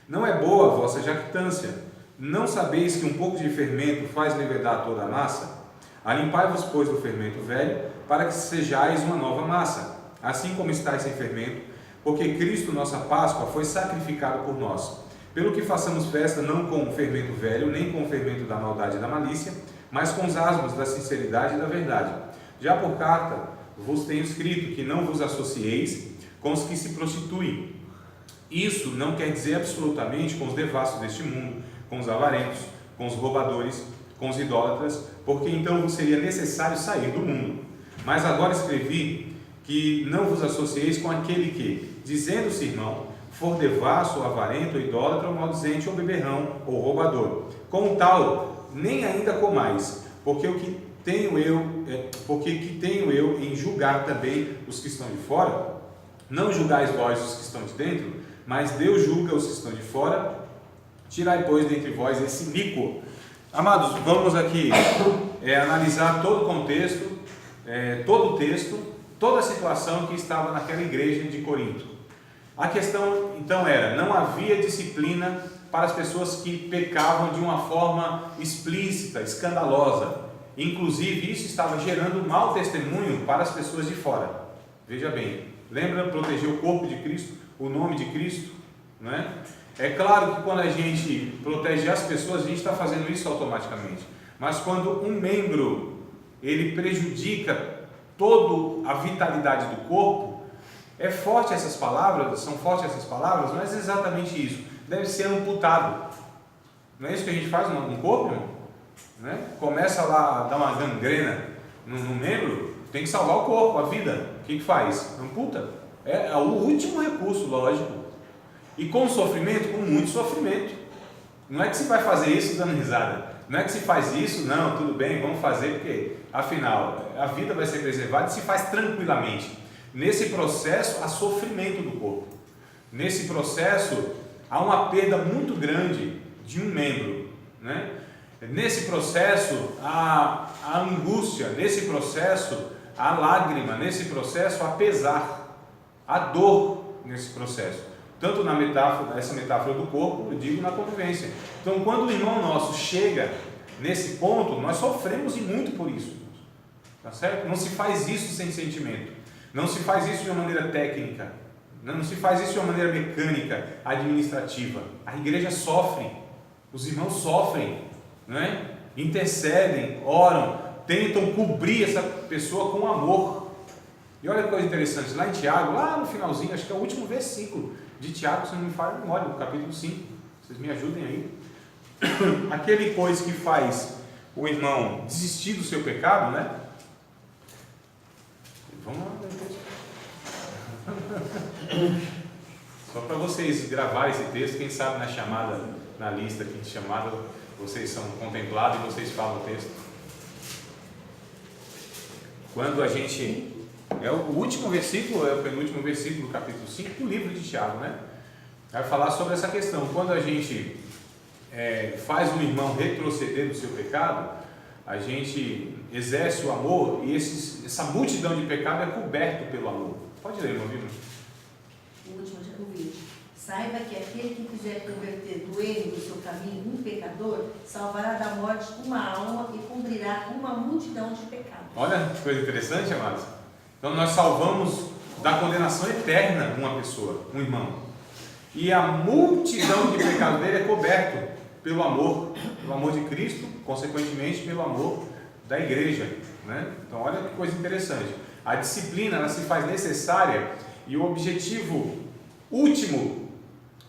Não é boa a vossa jactância. Não sabeis que um pouco de fermento faz levedar toda a massa? Alimpai-vos, pois, do fermento velho, para que sejais uma nova massa, assim como estáis sem fermento, porque Cristo, nossa Páscoa, foi sacrificado por nós. Pelo que façamos festa não com o fermento velho, nem com o fermento da maldade e da malícia, mas com os asmos da sinceridade e da verdade. Já por carta vos tenho escrito que não vos associeis com os que se prostituem. Isso não quer dizer absolutamente com os devassos deste mundo, com os avarentos, com os roubadores, com os idólatras, porque então seria necessário sair do mundo. Mas agora escrevi que não vos associeis com aquele que, dizendo-se irmão, for devasso, ou avarento, ou idólatra, ou maldizente, ou beberrão, ou roubador. Com tal, nem ainda comais, porque que tenho eu em julgar também os que estão de fora? Não julgais vós os que estão de dentro, mas Deus julga os que estão de fora. Tirai, pois, dentre vós esse iníquo. Amados, vamos aqui analisar todo o contexto, todo o texto, toda a situação que estava naquela igreja de Corinto. A questão, então, era: não havia disciplina para as pessoas que pecavam de uma forma explícita, escandalosa. Inclusive, isso estava gerando mau testemunho para as pessoas de fora. Veja bem, lembra proteger o corpo de Cristo, o nome de Cristo, não é? É claro que quando a gente protege as pessoas, a gente está fazendo isso automaticamente. Mas quando um membro, ele prejudica toda a vitalidade do corpo, são fortes essas palavras, mas é exatamente isso. Deve ser amputado. Não é isso que a gente faz no corpo, irmão? Né? Começa lá a dar uma gangrena no membro, tem que salvar o corpo, a vida. O que faz? Amputa. É o último recurso, lógico. E com sofrimento, com muito sofrimento. Não é que se vai fazer isso dando risada. Não é que se faz isso, não, tudo bem, vamos fazer, porque afinal a vida vai ser preservada e se faz tranquilamente. Nesse processo há sofrimento do corpo. Nesse processo há uma perda muito grande de um membro, né? Nesse processo há angústia, nesse processo há lágrima, nesse processo há pesar, há dor nesse processo. Tanto na metáfora, essa metáfora do corpo, eu digo na convivência. Então, quando o irmão nosso chega nesse ponto, nós sofremos e muito por isso. Tá certo? Não se faz isso sem sentimento. Não se faz isso de uma maneira técnica. Não se faz isso de uma maneira mecânica, administrativa. A igreja sofre. Os irmãos sofrem, não é? Intercedem, oram, tentam cobrir essa pessoa com amor. E olha que coisa interessante, lá em Tiago, lá no finalzinho, acho que é o último versículo de Tiago, se não me falha a memória, no capítulo 5, vocês me ajudem aí. Aquele, pois, que faz o irmão desistir do seu pecado, né? Vamos lá, só para vocês gravarem esse texto, quem sabe na chamada, na lista aqui de chamada, vocês são contemplados e vocês falam o texto. Quando a gente... É o último versículo, é o penúltimo versículo do capítulo 5 do livro de Tiago, né? Vai falar sobre essa questão. Quando a gente faz o irmão retroceder do seu pecado, a gente exerce o amor e essa multidão de pecado é coberto pelo amor. Pode ler, irmão Vilma. O último já ouvi. Saiba que aquele que quiser converter do erro do seu caminho um pecador, salvará da morte uma alma e cumprirá uma multidão de pecados. Olha que coisa interessante, amados. Então nós salvamos da condenação eterna uma pessoa, um irmão. E a multidão de pecados dele é coberto pelo amor de Cristo, consequentemente pelo amor da igreja, né? Então olha que coisa interessante. A disciplina ela se faz necessária e o objetivo último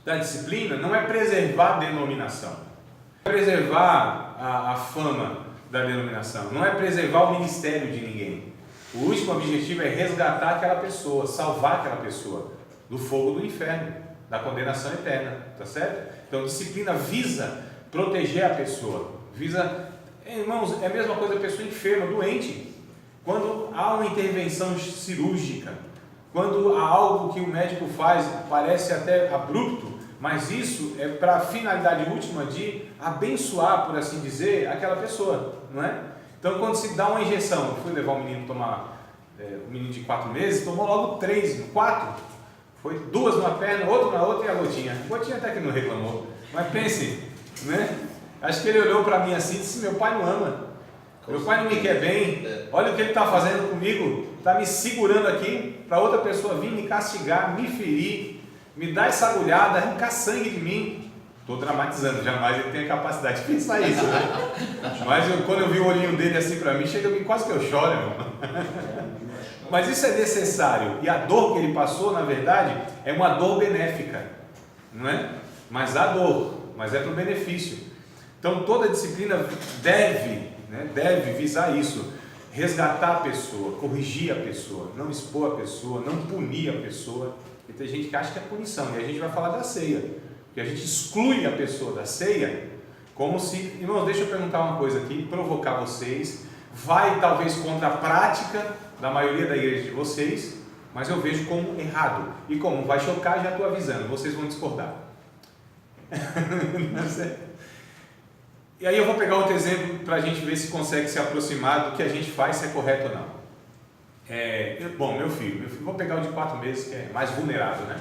da disciplina não é preservar a denominação, não é preservar a fama da denominação, não é preservar o ministério de ninguém. O último objetivo é resgatar aquela pessoa, salvar aquela pessoa do fogo do inferno, da condenação eterna, tá certo? Então disciplina visa proteger a pessoa, irmãos, é a mesma coisa a pessoa enferma, doente. Quando há uma intervenção cirúrgica, quando há algo que o médico faz, parece até abrupto, mas isso é para a finalidade última de abençoar, por assim dizer, aquela pessoa, não é? Então quando se dá uma injeção, eu fui levar um menino tomar, um menino de 4 meses, tomou logo 4, foi 2 numa perna, outra na outra e a gotinha até que não reclamou, mas pense, né? Acho que ele olhou para mim assim e disse, meu pai não ama, meu pai não me quer bem, olha o que ele está fazendo comigo, está me segurando aqui para outra pessoa vir me castigar, me ferir, me dar essa agulhada, arrancar sangue de mim. Estou dramatizando, jamais ele tem a capacidade de pensar isso, né? Mas quando eu vi o olhinho dele assim para mim, quase que eu choro, irmão. Mas isso é necessário, e a dor que ele passou, na verdade, é uma dor benéfica, não é? Mas há dor, mas é para o benefício. Então toda disciplina deve visar isso, resgatar a pessoa, corrigir a pessoa, não expor a pessoa, não punir a pessoa. E tem gente que acha que é punição, e a gente vai falar da ceia, que a gente exclui a pessoa da ceia, como se, irmãos, deixa eu perguntar uma coisa aqui, provocar vocês, vai talvez contra a prática da maioria da igreja de vocês, mas eu vejo como errado, e como vai chocar, já estou avisando, vocês vão discordar. E aí eu vou pegar outro exemplo para a gente ver se consegue se aproximar do que a gente faz, se é correto ou não. Bom, meu filho, vou pegar o de 4 meses, que é mais vulnerável, né?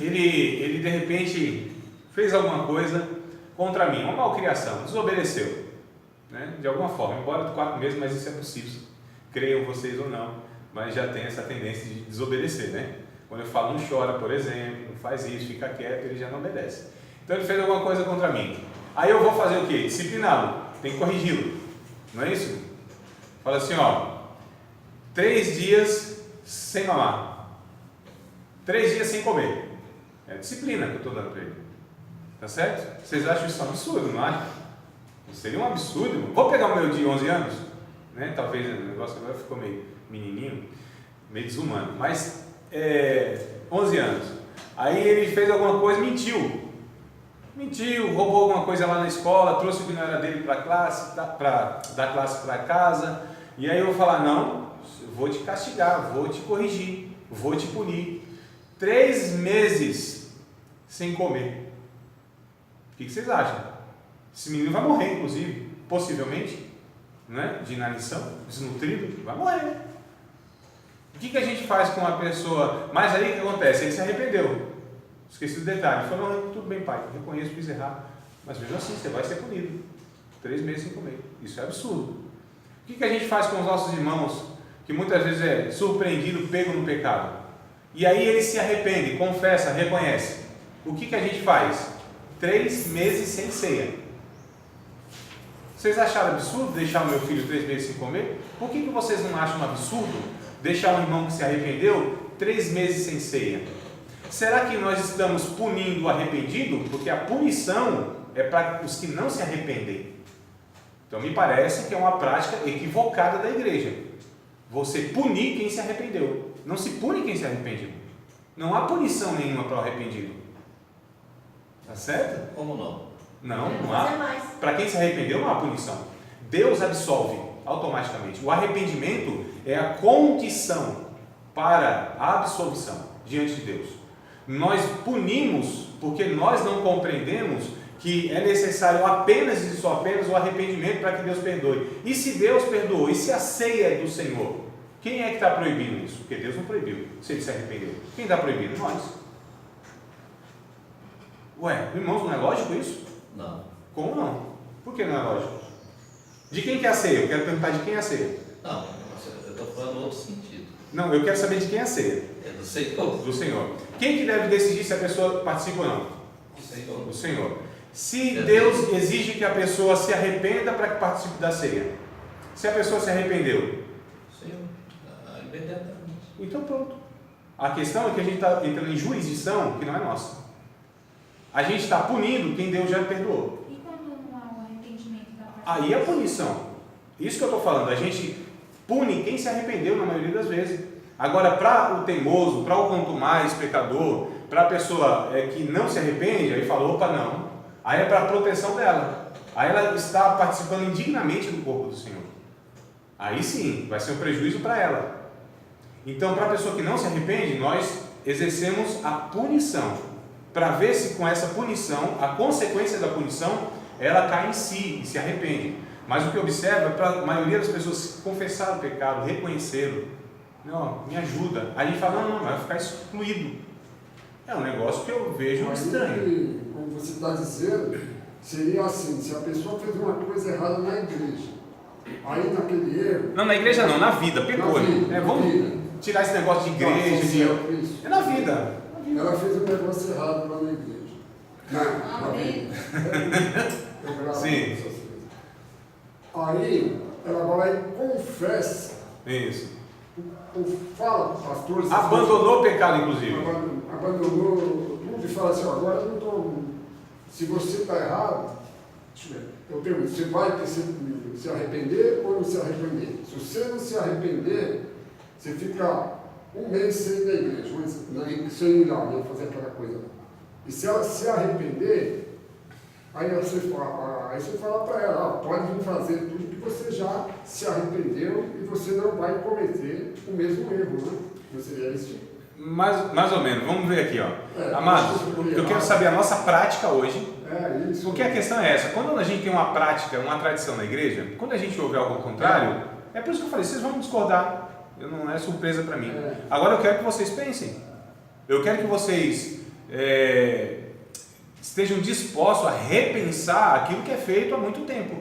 Ele de repente fez alguma coisa contra mim, uma malcriação, desobedeceu, né? De alguma forma, embora de 4 meses, mas isso é possível, creiam vocês ou não, mas já tem essa tendência de desobedecer, né? Quando eu falo não chora, por exemplo, não faz isso, fica quieto, ele já não obedece. Então ele fez alguma coisa contra mim, aí eu vou fazer o quê? Discipliná-lo, tem que corrigi-lo, não é isso? Fala assim, 3 dias sem mamar, 3 dias sem comer, é disciplina que eu estou dando para ele, tá certo? Vocês acham isso um absurdo, não acham? Seria um absurdo. Vou pegar o meu de 11 anos, né? Talvez o negócio agora ficou meio menininho, meio desumano, mas 11 anos, aí ele fez alguma coisa, mentiu, roubou alguma coisa lá na escola, trouxe o que não era dele para a classe, da classe para casa, e aí eu vou falar, não, eu vou te castigar, vou te corrigir, vou te punir, 3 meses sem comer. O que vocês acham? Esse menino vai morrer, inclusive, possivelmente, né? De inanição, desnutrido, vai morrer. O que a gente faz com uma pessoa? Mas aí o que acontece? Ele se arrependeu, esqueci do detalhe, ele falou, não, tudo bem pai, eu reconheço, fiz errado, mas mesmo assim você vai ser punido, 3 meses sem comer, isso é absurdo. O que a gente faz com os nossos irmãos, que muitas vezes é surpreendido, pego no pecado, e aí ele se arrepende, confessa, reconhece, o que a gente faz? 3 meses sem ceia. Vocês acharam absurdo deixar o meu filho 3 meses sem comer? Por que vocês não acham um absurdo deixar um irmão que se arrependeu 3 meses sem ceia? Será que nós estamos punindo o arrependido? Porque a punição é para os que não se arrependem. Então me parece que é uma prática equivocada da igreja. Você punir quem se arrependeu. Não se pune quem se arrependeu. Não há punição nenhuma para o arrependido. Tá certo? Como não? Não há. Para quem se arrependeu não há punição. Deus absolve automaticamente. O arrependimento é a condição para a absolvição diante de Deus. Nós punimos porque nós não compreendemos que é necessário apenas e só apenas o arrependimento para que Deus perdoe. E se Deus perdoou, e se a ceia é do Senhor, quem é que está proibindo isso? Porque Deus não proibiu, se ele se arrependeu. Quem está proibindo? Nós. Ué, irmãos, não é lógico isso? Não. Como não? Por que não é lógico? De quem que é a ceia? Eu quero perguntar de quem é a ceia. Não, eu estou falando outro sentido. Não, eu quero saber de quem é a ceia. É do Senhor. Do Senhor. Quem que deve decidir se a pessoa participa ou não? Do Senhor. O Senhor. Se Deus exige que a pessoa se arrependa para que participe da ceia, se a pessoa se arrependeu, Senhor, imediatamente. então pronto. A questão é que a gente está entrando em jurisdição que não é nossa. A gente está punindo quem Deus já perdoou. E quando não há o arrependimento da parte? Aí é a punição. Isso que eu estou falando. A gente pune quem se arrependeu na maioria das vezes. Agora, para o teimoso, para o quanto mais pecador, para a pessoa que não se arrepende, aí falou, opa, não. Aí é para a proteção dela. Aí ela está participando indignamente do corpo do Senhor. Aí sim, vai ser um prejuízo para ela. Então, para a pessoa que não se arrepende, nós exercemos a punição, para ver se com essa punição, a consequência da punição, ela cai em si e se arrepende. Mas o que eu observo é para a maioria das pessoas confessar o pecado, reconhecê-lo. Não, me ajuda. Aí a gente fala, não, vai ficar excluído. É um negócio que eu vejo estranho. Como você está dizendo, seria assim, se a pessoa fez uma coisa errada na igreja, aí naquele erro... Não, na igreja não, na vida, pecou. Na vida, Vamos tirar esse negócio de igreja, Isso. é na vida. Ela fez um negócio errado lá na igreja. Na vida. Eu gravo Sim. essas coisas. Aí ela vai lá e confessa. Isso. Fala, pastor... Abandonou o pecado, inclusive. Abandonou tudo e fala assim, agora eu não estou... Se você está errado, deixa eu ver, eu pergunto, você vai se arrepender ou não se arrepender? Se você não se arrepender, você fica um mês sem ir na igreja, sem ir lá, né, fazer aquela coisa lá. E se ela se arrepender, aí você fala para ela, pode vir fazer tudo que você já se arrependeu e você não vai cometer o mesmo erro, né? Você é esse. Mais ou menos, vamos ver aqui, ó. Amados, eu quero saber a nossa prática hoje. É isso. Porque a questão é essa, quando a gente tem uma prática, uma tradição na igreja, quando a gente ouve algo contrário, é por isso que eu falei, vocês vão discordar, não é surpresa para mim. Agora eu quero que vocês pensem, eu quero que vocês estejam dispostos a repensar aquilo que é feito há muito tempo.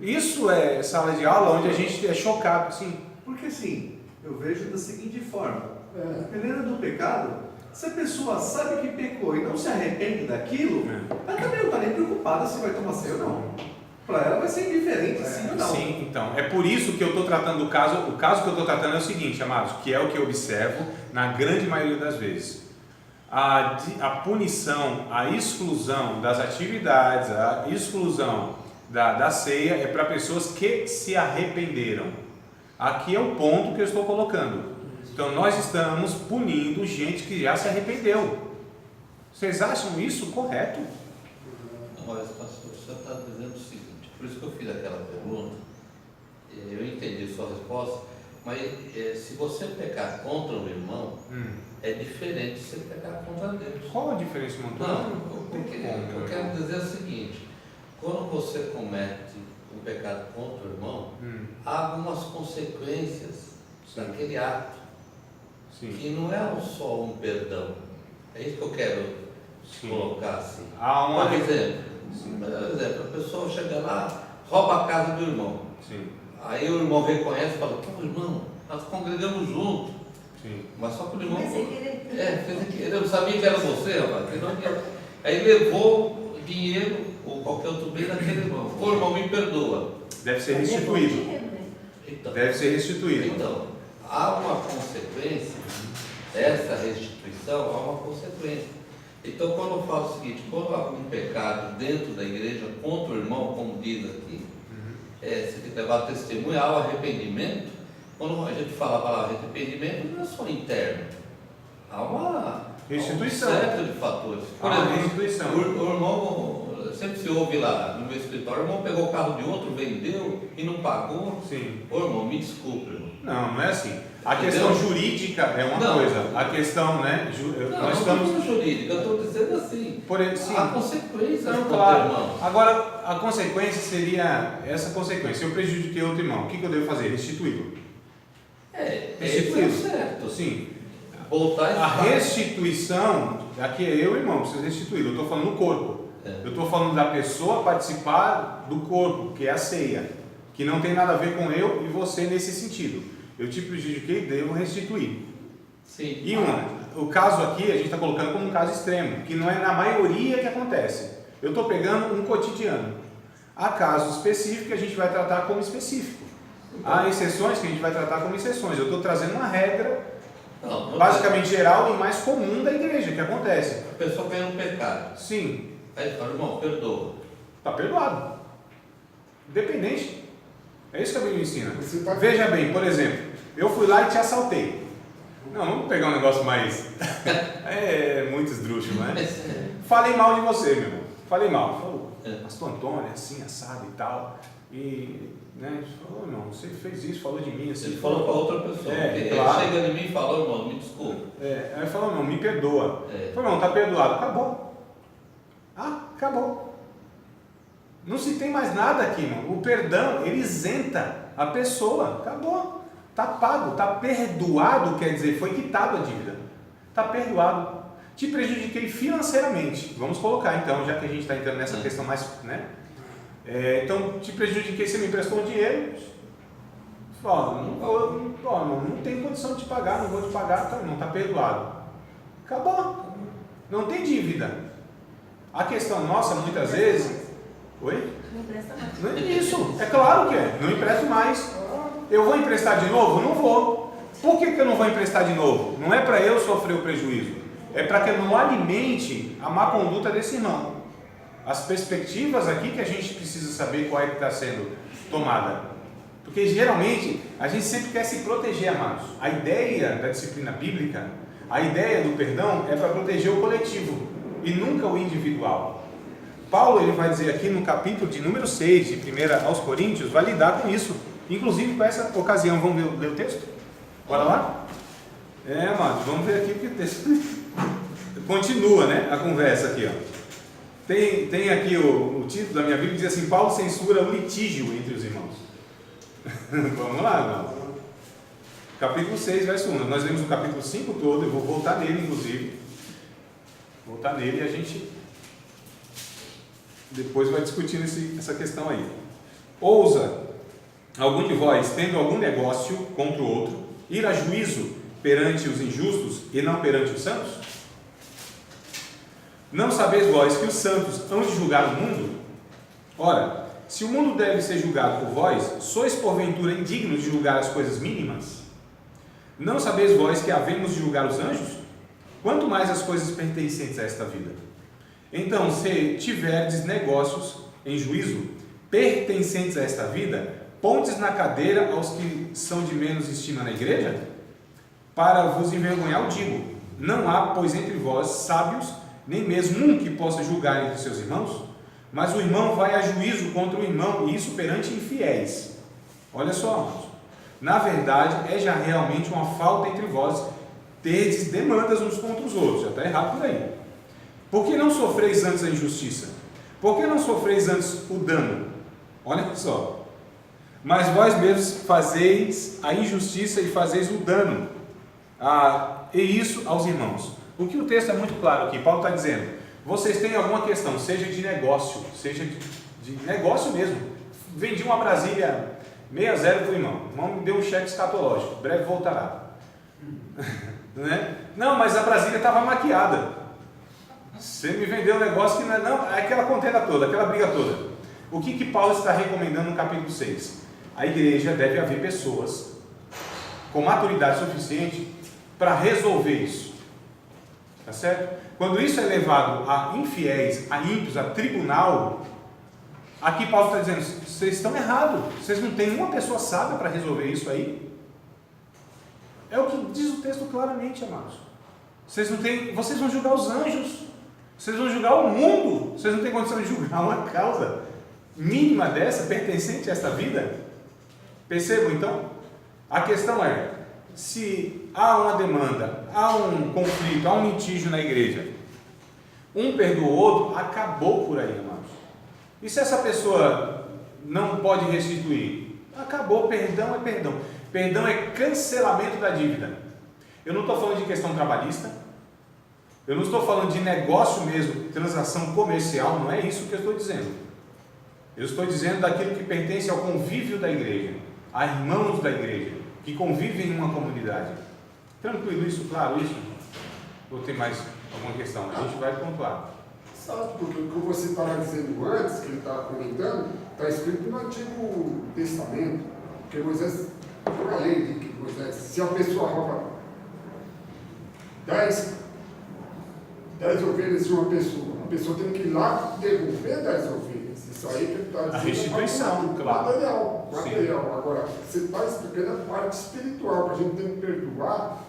Isso é sala de aula onde a gente é chocado, assim. Porque assim, eu vejo da seguinte forma, dependendo do pecado, se a pessoa sabe que pecou e não se arrepende daquilo, ela também não está nem preocupada se vai tomar ceia ou não. Para ela vai ser indiferente, sim ou não. Sim, então, é por isso que eu estou tratando o caso que eu estou tratando é o seguinte, amados, que é o que eu observo na grande maioria das vezes. A punição, a exclusão das atividades, a exclusão da ceia é para pessoas que se arrependeram. Aqui é o ponto que eu estou colocando. Então nós estamos punindo gente que já se arrependeu. Vocês acham isso correto? Mas, pastor, o senhor está dizendo o seguinte, por isso que eu fiz aquela pergunta, eu entendi sua resposta, mas se você pecar contra um irmão, é diferente de você pecar contra Deus. Qual a diferença, Montanha? Não, porque eu quero dizer o seguinte, quando você comete um pecado contra o irmão, há algumas consequências daquele ato, que não é só um perdão. É isso que eu quero colocar assim. Por exemplo, a pessoa chega lá, rouba a casa do irmão. Aí o irmão reconhece e fala, pô, irmão, nós congregamos juntos. Mas só que o irmão fez querer, eu não sabia que era você, rapaz. Aí levou dinheiro ou qualquer outro bem daquele irmão. Pô, irmão, me perdoa. Deve ser restituído. Deve ser restituído. Então, há uma consequência, essa restituição há uma consequência. Então, quando eu falo o seguinte, quando há um pecado dentro da igreja contra o irmão, como diz aqui, você tem que levar testemunha ao arrependimento. Quando a gente fala a palavra arrependimento, não é só interno, há uma restituição. Um certo de fatores. Por exemplo, o irmão, sempre se ouve lá no meu escritório, o irmão pegou o carro de outro, vendeu e não pagou. Ô irmão, me desculpe, irmão. Não é assim. A questão jurídica é uma coisa. A questão, né? Não estamos jurídica, eu estou dizendo assim. sim. A consequência Não, contra claro. o irmão. Agora, a consequência seria essa consequência. Eu prejudiquei outro irmão. O que eu devo fazer? Restituí-lo. Isso é certo. Sim. Voltar e A restituição, aqui é eu, irmão, preciso restituí-lo. Eu estou falando no corpo. Eu estou falando da pessoa participar do corpo, que é a ceia, que não tem nada a ver com eu e você nesse sentido. Eu te prejudiquei, devo restituir. Sim. E o caso aqui a gente está colocando como um caso extremo, que não é na maioria que acontece. Eu estou pegando um cotidiano. Há casos específicos que a gente vai tratar como específico. Há exceções que a gente vai tratar como exceções. Eu estou trazendo uma regra basicamente geral e mais comum da igreja, que acontece. A pessoa caiu no pecado. Sim. Aí fala, irmão, perdoa. Está perdoado. Independente. É isso que a Bíblia ensina. Tá... Veja bem, por exemplo, eu fui lá e te assaltei. Não, vamos pegar um negócio mais... muito esdrúxulo, né? Falei mal de você, meu irmão. Falei mal. Falou, pastor Antônio, assim, assado e tal. E, né, falou, irmão, você fez isso, falou de mim, assim. Ele falou para outra pessoa. Ele claro. chega em mim e fala, irmão, me desculpa. Aí falou, irmão, me perdoa. Falou, irmão, tá perdoado. Acabou. Acabou. Não se tem mais nada aqui, irmão. O perdão, ele isenta a pessoa. Acabou. Está pago, está perdoado, quer dizer, foi quitado a dívida. Está perdoado. Te prejudiquei financeiramente. Vamos colocar então, já que a gente está entrando nessa questão mais, né? Então, te prejudiquei, você me emprestou um dinheiro. Não tem condição de te pagar, não vou te pagar, então não está perdoado. Acabou. Não tem dívida. A questão nossa, muitas vezes... Oi? Não empresta mais. Não é isso. É claro que é. Não empresto mais. Eu vou emprestar de novo? Não vou. Por que eu não vou emprestar de novo? Não é para eu sofrer o prejuízo. É para que eu não alimente a má conduta desse irmão. As perspectivas aqui que a gente precisa saber qual é que está sendo tomada. Porque geralmente a gente sempre quer se proteger, amados. A ideia da disciplina bíblica, a ideia do perdão é para proteger o coletivo e nunca o individual. Paulo ele vai dizer aqui no capítulo de número 6, de 1 aos Coríntios, vai lidar com isso. Inclusive com essa ocasião, vamos ler o texto? Bora lá? Amados, vamos ver aqui porque o texto continua, né? A conversa aqui, ó. Tem aqui o título da minha Bíblia, diz assim: Paulo censura o litígio entre os irmãos. Vamos lá, irmãos. Capítulo 6, verso 1. Nós lemos o capítulo 5 todo, eu vou voltar nele, inclusive. Voltar nele e a gente depois vai discutindo essa questão aí. Ousa algum de vós, tendo algum negócio contra o outro, ir a juízo perante os injustos e não perante os santos? Não sabeis vós que os santos hão de julgar o mundo? Ora, se o mundo deve ser julgado por vós, sois porventura indignos de julgar as coisas mínimas? Não sabeis vós que havemos de julgar os anjos? Quanto mais as coisas pertencentes a esta vida. Então, se tiverdes negócios em juízo pertencentes a esta vida, pontes na cadeira aos que são de menos estima na igreja? Para vos envergonhar o digo, não há, pois, entre vós sábios, nem mesmo um que possa julgar entre seus irmãos? Mas o irmão vai a juízo contra o irmão, e isso perante infiéis. Olha só, amados. Na verdade, é já realmente uma falta entre vós, terdes demandas uns contra os outros. Já está errado por aí. Por que não sofreis antes a injustiça? Por que não sofreis antes o dano? Olha só. Mas vós mesmos fazeis a injustiça e fazeis o dano. E isso aos irmãos. O que o texto é muito claro aqui. Paulo está dizendo: vocês têm alguma questão, seja de negócio, seja de negócio mesmo. Vendi uma Brasília 6-0 para o irmão. O irmão me deu um cheque escatológico. Breve voltará. Né? Não, mas a Brasília estava maquiada. Você me vendeu um negócio que não é aquela contenda toda, aquela briga toda. O que Paulo está recomendando no capítulo 6? A igreja deve haver pessoas com maturidade suficiente para resolver isso. Tá certo? Quando isso é levado a infiéis, a ímpios, a tribunal, aqui Paulo está dizendo: vocês estão errados, vocês não têm uma pessoa sábia para resolver isso aí. É o que diz o texto claramente, amados. Vocês vão julgar os anjos, vocês vão julgar o mundo, vocês não têm condição de julgar uma causa mínima dessa, pertencente a esta vida. Percebam então? A questão é: se há uma demanda, há um conflito, há um litígio na igreja, um perdoa o outro, acabou por aí, amados. E se essa pessoa não pode restituir? Acabou, perdão é perdão. Perdão é cancelamento da dívida. Eu não estou falando de questão trabalhista, eu não estou falando de negócio mesmo, transação comercial, não é isso que eu estou dizendo. Eu estou dizendo daquilo que pertence ao convívio da igreja, a irmãos da igreja, que convivem em uma comunidade. Tranquilo isso, claro isso? Ou tem mais alguma questão? A gente vai pontuar. Sabe, porque o que você estava dizendo antes, que ele estava comentando, está escrito no Antigo Testamento, que Moisés, foi a lei de que Moisés, se a pessoa rouba 10 ovelhas de uma pessoa, a pessoa tem que ir lá devolver 10 ovelhas. Isso aí que está dizendo. A restituição, claro. Material. Sim. Agora, você está explicando a parte espiritual, que a gente tem que perdoar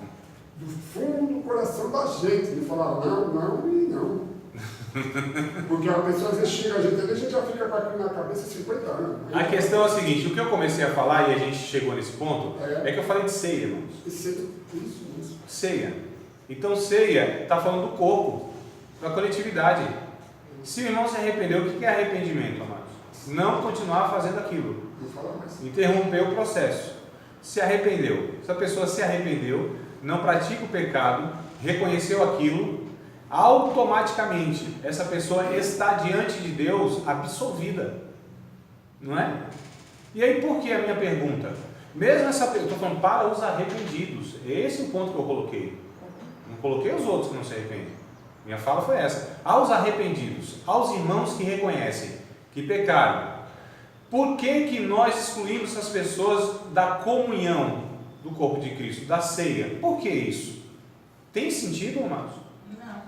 do fundo do coração da gente, de falar não e não. Porque a pessoa às vezes chega a gente já fica com aquilo na cabeça 50 anos. A questão é a seguinte, o que eu comecei a falar e a gente chegou nesse ponto, é que eu falei de ceia, irmãos. Isso. Ceia. Então ceia está falando do corpo, da coletividade. Se o irmão se arrependeu, o que é arrependimento, amados? Não continuar fazendo aquilo. Não fala mais. Interromper o processo. Se arrependeu. Se a pessoa se arrependeu, não pratica o pecado, reconheceu aquilo, automaticamente essa pessoa está diante de Deus absolvida. Não é? E aí por que a minha pergunta? Mesmo essa pessoa, estou falando para os arrependidos. Esse é o ponto que eu coloquei. Não coloquei os outros que não se arrependem. Minha fala foi essa. Aos arrependidos, aos irmãos que reconhecem que pecaram. Por que nós excluímos essas pessoas da comunhão do corpo de Cristo, da ceia? Por que isso? Tem sentido, amados? Não.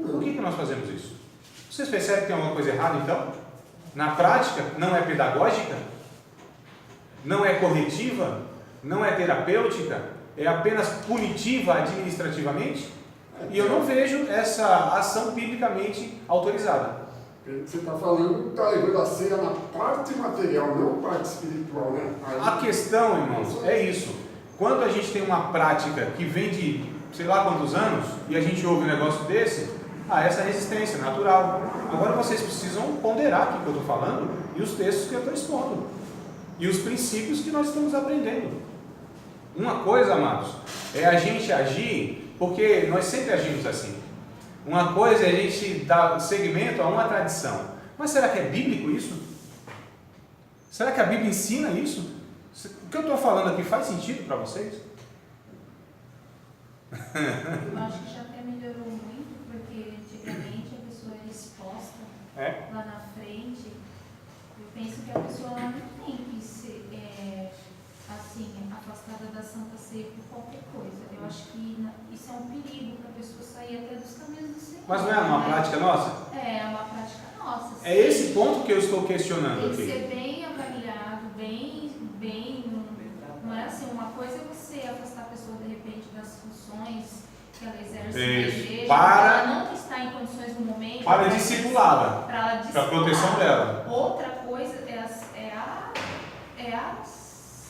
Por que nós fazemos isso? Vocês percebem que tem alguma coisa errada então? Na prática, não é pedagógica? Não é corretiva? Não é terapêutica? É apenas punitiva administrativamente? E eu não vejo essa ação biblicamente autorizada. Você está falando, está levando a ceia na parte material, não parte espiritual, né? A questão, irmãos, é isso. Quando a gente tem uma prática que vem de sei lá quantos anos e a gente ouve um negócio desse, essa resistência natural. Agora vocês precisam ponderar aqui o que eu estou falando e os textos que eu estou expondo e os princípios que nós estamos aprendendo. Uma coisa, amados, é a gente agir, porque nós sempre agimos assim. Uma coisa é a gente dar seguimento a uma tradição. Mas será que é bíblico isso? Será que a Bíblia ensina isso? O que eu estou falando aqui faz sentido para vocês? Eu acho que já até melhorou muito, porque antigamente a pessoa era exposta lá na frente. Eu penso que a pessoa não tem que ser assim, afastada da Santa Ceia por qualquer coisa. Eu acho que isso é um perigo para a pessoa sair até dos caminhos do Senhor. Mas não é uma prática nossa? É uma prática nossa. É esse ponto que eu estou questionando tem aqui. que ser bem avaliado, não é assim, uma coisa é você afastar a pessoa de repente das funções que ela exerce na igreja, para ela não está em condições no momento, para discipulá-la, para a proteção dela. Outra coisa é a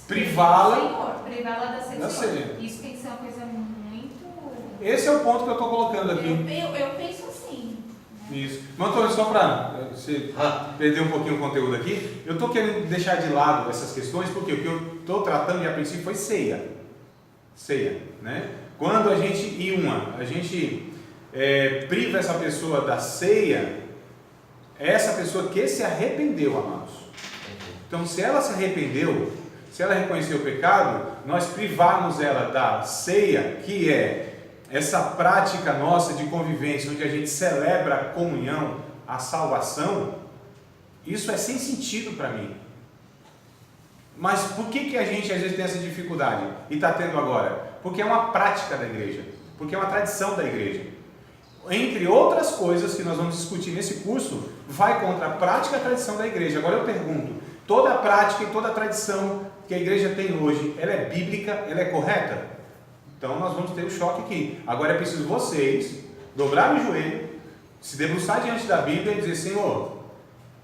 privá-la da da ceia. ceia. Isso tem que ser uma coisa muito... Esse é o ponto que eu estou colocando aqui. Eu penso assim. Né? Isso. Mas Antônio, só para você perder um pouquinho o conteúdo aqui, eu estou querendo deixar de lado essas questões, porque o que eu estou tratando a princípio foi ceia. Ceia, né? Quando a gente priva essa pessoa da ceia, é essa pessoa que se arrependeu, amados. Então, se ela se arrependeu, se ela reconheceu o pecado, nós privarmos ela da ceia, que é essa prática nossa de convivência, onde a gente celebra a comunhão, a salvação, isso é sem sentido para mim. Mas por que a gente às vezes tem essa dificuldade? E está tendo agora? Porque é uma prática da igreja, porque é uma tradição da igreja. Entre outras coisas que nós vamos discutir nesse curso, vai contra a prática e a tradição da igreja. Agora eu pergunto, toda a prática e toda a tradição que a igreja tem hoje, ela é bíblica, ela é correta? Então nós vamos ter um choque aqui. Agora é preciso vocês dobrarem o joelho, se debruçar diante da Bíblia e dizer: Senhor,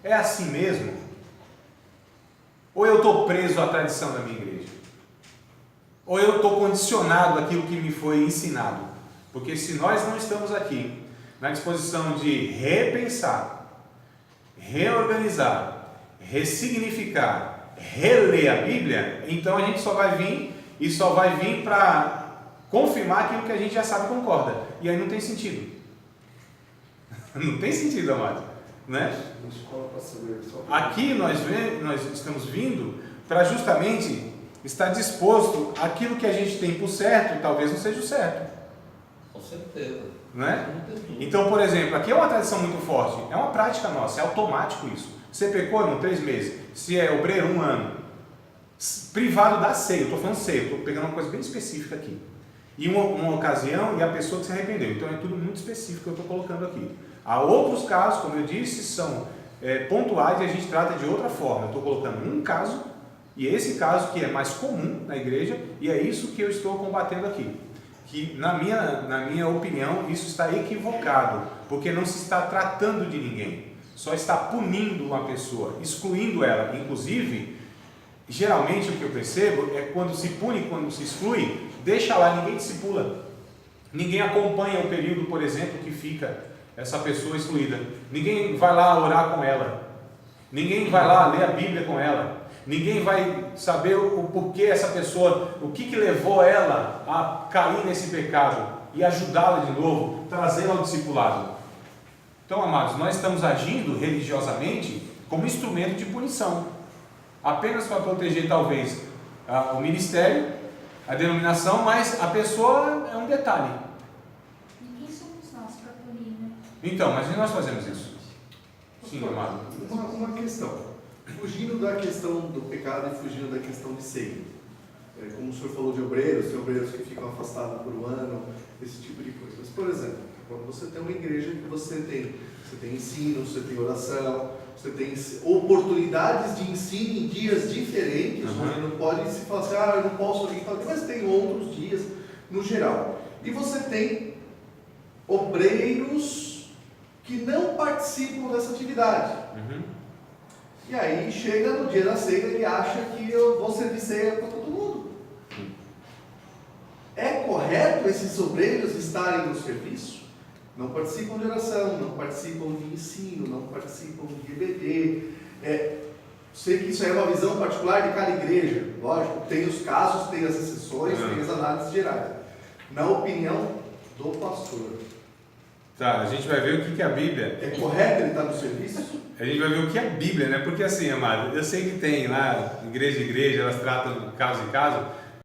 é assim mesmo? Ou eu estou preso à tradição da minha igreja? Ou eu estou condicionado àquilo que me foi ensinado? Porque se nós não estamos aqui na disposição de repensar, reorganizar, ressignificar, reler a Bíblia, então a gente só vai vir para confirmar aquilo que a gente já sabe e concorda. E aí não tem sentido. Não tem sentido, amado. Né? Aqui nós estamos vindo para justamente estar disposto àquilo que a gente tem por certo, talvez não seja o certo. Com certeza. Né? Então, por exemplo, aqui é uma tradição muito forte, é uma prática nossa, é automático isso. Você pecou em 3 meses, se é obreiro 1 ano, privado da ceia, eu estou falando ceia, estou pegando uma coisa bem específica aqui. E uma ocasião e a pessoa que se arrependeu, então é tudo muito específico que eu estou colocando aqui. Há outros casos, como eu disse, são pontuais e a gente trata de outra forma. Eu estou colocando um caso, e esse caso que é mais comum na igreja, e é isso que eu estou combatendo aqui. Que na minha opinião isso está equivocado, porque não se está tratando de ninguém, só está punindo uma pessoa, excluindo ela. Inclusive, geralmente o que eu percebo é quando se pune, quando se exclui, deixa lá, ninguém discipula, ninguém acompanha o período, por exemplo, que fica essa pessoa excluída, ninguém vai lá orar com ela, ninguém vai lá ler a Bíblia com ela, ninguém vai saber o porquê essa pessoa, o que levou ela a cair nesse pecado e ajudá-la de novo, trazê-la ao discipulado. Então, amados, nós estamos agindo religiosamente como instrumento de punição, apenas para proteger talvez o ministério, a denominação, mas a pessoa é um detalhe. E quem somos nós para punir, né? Então, mas nós fazemos isso. Sim, amado. Uma questão. Fugindo da questão do pecado e fugindo da questão de ceia. Como o senhor falou de obreiros, tem obreiros que ficam afastados por 1 ano, esse tipo de coisa. Mas, por exemplo, quando você tem uma igreja que você tem ensino, você tem oração, você tem oportunidades de ensino em dias diferentes, onde não pode se falar assim, eu não posso vir, mas tem outros dias no geral. E você tem obreiros que não participam dessa atividade. E aí chega no dia da ceia e ele acha que eu vou servir ceia para todo mundo. É correto esses obreiros estarem no serviço? Não participam de oração, não participam de ensino, não participam de EBD. Sei que isso é uma visão particular de cada igreja. Lógico, tem os casos, tem as exceções, tem as análises gerais. Na opinião do pastor. Tá, a gente vai ver o que a Bíblia... É correto ele estar no serviço? A gente vai ver o que é a Bíblia, né? Porque assim, amado, eu sei que tem lá, igreja, elas tratam caso em caso,